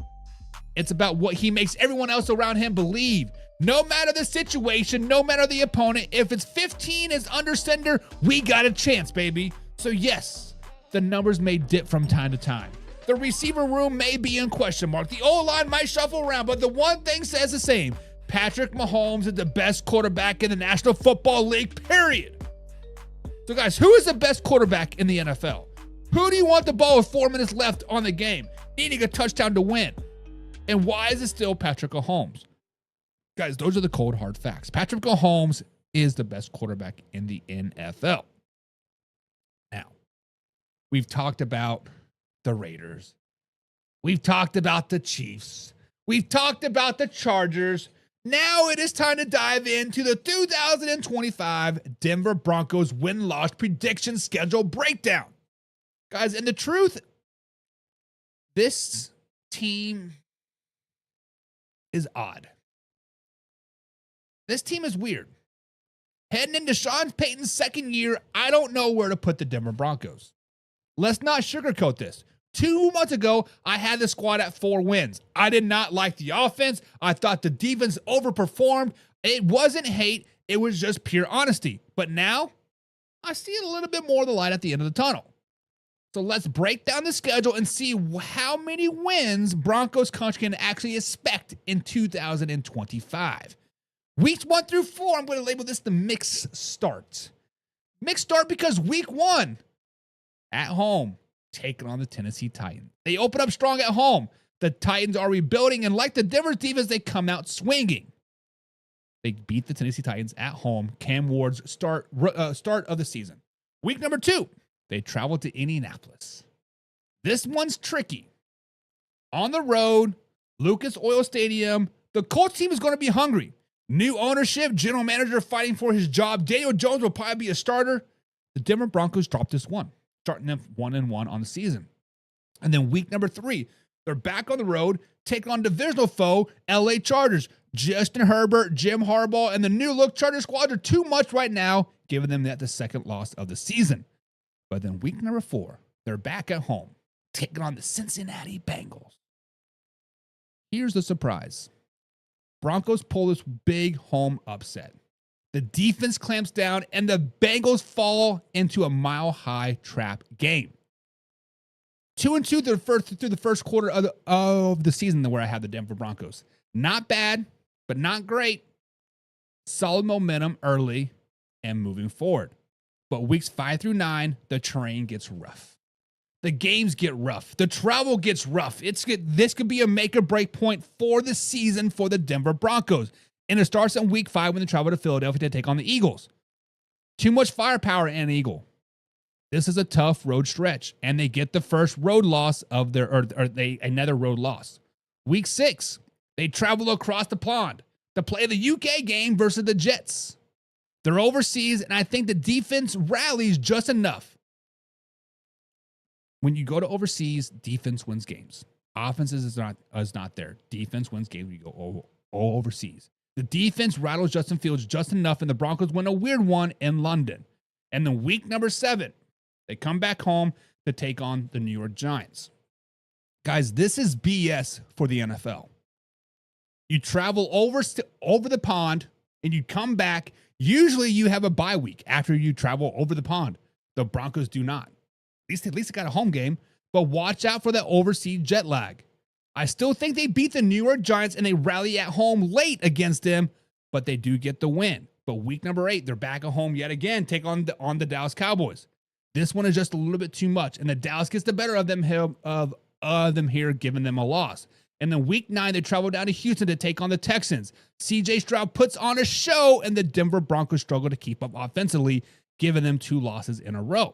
It's about what he makes everyone else around him believe. No matter the situation, no matter the opponent, if it's 15 is under center, we got a chance, baby. So yes, the numbers may dip from time to time. The receiver room may be in question mark. The O-line might shuffle around, but the one thing says the same. Patrick Mahomes is the best quarterback in the National Football League, period. So guys, who is the best quarterback in the NFL? Who do you want the ball with 4 minutes left on the game, needing a touchdown to win? And why is it still Patrick Mahomes? Guys, those are the cold, hard facts. Patrick Mahomes is the best quarterback in the NFL. Now, we've talked about the Raiders. We've talked about the Chiefs. We've talked about the Chargers. Now it is time to dive into the 2025 Denver Broncos win-loss prediction schedule breakdown. Guys, and the truth, this team is odd. This team is weird. Heading into Sean Payton's second year, I don't know where to put the Denver Broncos. Let's not sugarcoat this. 2 months ago, I had the squad at 4 wins. I did not like the offense. I thought the defense overperformed. It wasn't hate. It was just pure honesty. But now, I see a little bit more of the light at the end of the tunnel. So let's break down the schedule and see how many wins Broncos country can actually expect in 2025. Weeks 1 through 4, I'm going to label this the mixed start. Mixed start because week 1, at home, taking on the Tennessee Titans. They open up strong at home. The Titans are rebuilding, and like the Denver defense, they come out swinging. They beat the Tennessee Titans at home. Cam Ward's start of the season. Week number 2, they travel to Indianapolis. This one's tricky. On the road, Lucas Oil Stadium, the Colts team is going to be hungry. New ownership, general manager fighting for his job. Daniel Jones will probably be a starter. The Denver Broncos dropped this one, starting them 1-1 on the season. And then week number 3, they're back on the road, taking on divisional foe, LA Chargers. Justin Herbert, Jim Harbaugh, and the new look Charger squad are too much right now, giving them that the second loss of the season. But then week number 4, they're back at home, taking on the Cincinnati Bengals. Here's the surprise. Broncos pull this big home upset. The defense clamps down, and the Bengals fall into a mile-high trap game. 2-2 through the first quarter of the season where I have the Denver Broncos. Not bad, but not great. Solid momentum early and moving forward. But weeks 5 through 9, the terrain gets rough. The games get rough. The travel gets rough. This could be a make-or-break point for the season for the Denver Broncos. And it starts in week 5 when they travel to Philadelphia to take on the Eagles. Too much firepower in an Eagle. This is a tough road stretch, and they get the first road loss of another road loss. Week 6, they travel across the pond to play the UK game versus the Jets. They're overseas, and I think the defense rallies just enough. When you go to overseas, defense wins games. Offenses is not there. Defense wins games when you go overseas. The defense rattles Justin Fields just enough, and the Broncos win a weird one in London. And then week number 7, they come back home to take on the New York Giants. Guys, this is BS for the NFL. You travel over the pond, and you come back. Usually you have a bye week after you travel over the pond. The Broncos do not. At least they got a home game, but watch out for that overseas jet lag. I still think they beat the New York Giants and they rally at home late against them, but they do get the win. But week number 8, they're back at home yet again, take on the Dallas Cowboys. This one is just a little bit too much, and the Dallas gets the better of them here, giving them a loss. And then week 9, they travel down to Houston to take on the Texans. CJ Stroud puts on a show, and the Denver Broncos struggle to keep up offensively, giving them 2 losses in a row.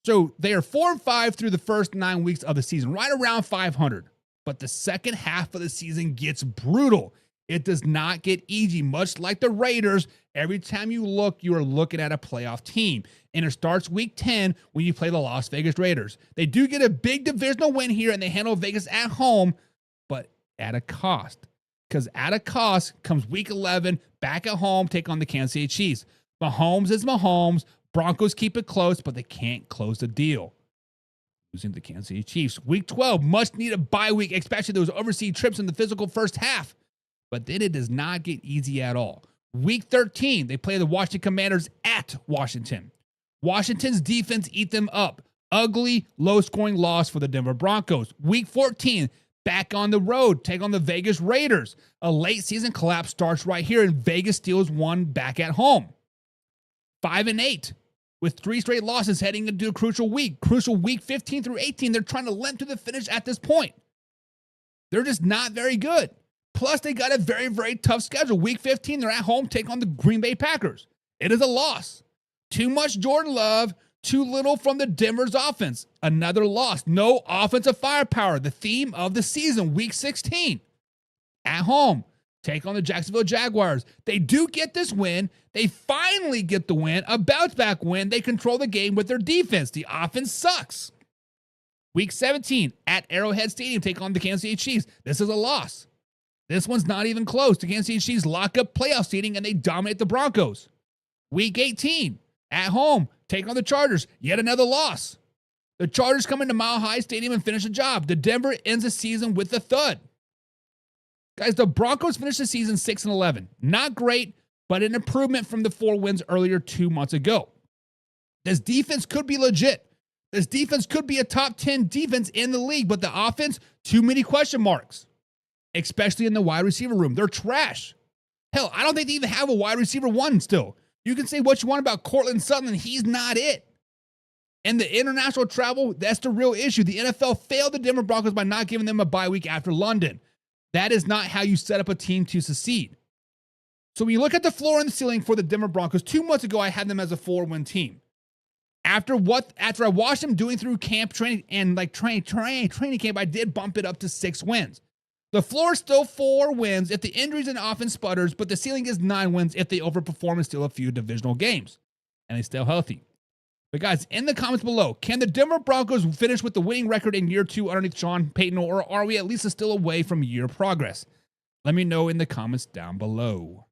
So they are 4-5 through the first 9 weeks of the season, right around 500. But the second half of the season gets brutal. It does not get easy, much like the Raiders. Every time you look, you are looking at a playoff team. And it starts week 10 when you play the Las Vegas Raiders. They do get a big divisional win here, and they handle Vegas at home, but at a cost. Because at a cost comes week 11, back at home, take on the Kansas City Chiefs. Mahomes is Mahomes. Broncos keep it close, but they can't close the deal. Losing the Kansas City Chiefs. Week 12, much needed bye week, especially those overseas trips in the physical first half. But then it does not get easy at all. Week 13, they play the Washington Commanders at Washington. Washington's defense eat them up. Ugly, low-scoring loss for the Denver Broncos. Week 14, back on the road, take on the Vegas Raiders. A late season collapse starts right here, and Vegas steals one back at home. 5-8, with 3 straight losses heading into a crucial week. Crucial week 15 through 18, they're trying to limp to the finish at this point. They're just not very good. Plus, they got a very, very tough schedule. Week 15, they're at home, take on the Green Bay Packers. It is a loss. Too much Jordan Love, too little from the Denver's offense. Another loss. No offensive firepower. The theme of the season, week 16. At home, take on the Jacksonville Jaguars. They do get this win. They finally get the win, a bounce-back win. They control the game with their defense. The offense sucks. Week 17, at Arrowhead Stadium, take on the Kansas City Chiefs. This is a loss. This one's not even close. The Kansas City Chiefs lock up playoff seeding, and they dominate the Broncos. Week 18, at home, take on the Chargers. Yet another loss. The Chargers come into Mile High Stadium and finish the job. The Denver ends the season with a thud. Guys, the Broncos finished the season 6-11. Not great, but an improvement from the 4 wins earlier 2 months ago. This defense could be legit. This defense could be a top 10 defense in the league, but the offense, too many question marks. Especially in the wide receiver room. They're trash. Hell, I don't think they even have a wide receiver 1 still. You can say what you want about Cortland Sutton, he's not it. And the international travel, that's the real issue. The NFL failed the Denver Broncos by not giving them a bye week after London. That is not how you set up a team to succeed. So when you look at the floor and the ceiling for the Denver Broncos, 2 months ago, I had them as a 4-win team. After I watched them doing through camp training and training camp, I did bump it up to 6 wins. The floor is still 4 wins if the injuries and offense sputters, but the ceiling is 9 wins if they overperform and steal a few divisional games. And they stay healthy. But guys, in the comments below, can the Denver Broncos finish with the winning record in year 2 underneath Sean Payton, or are we at least still away from year progress? Let me know in the comments down below.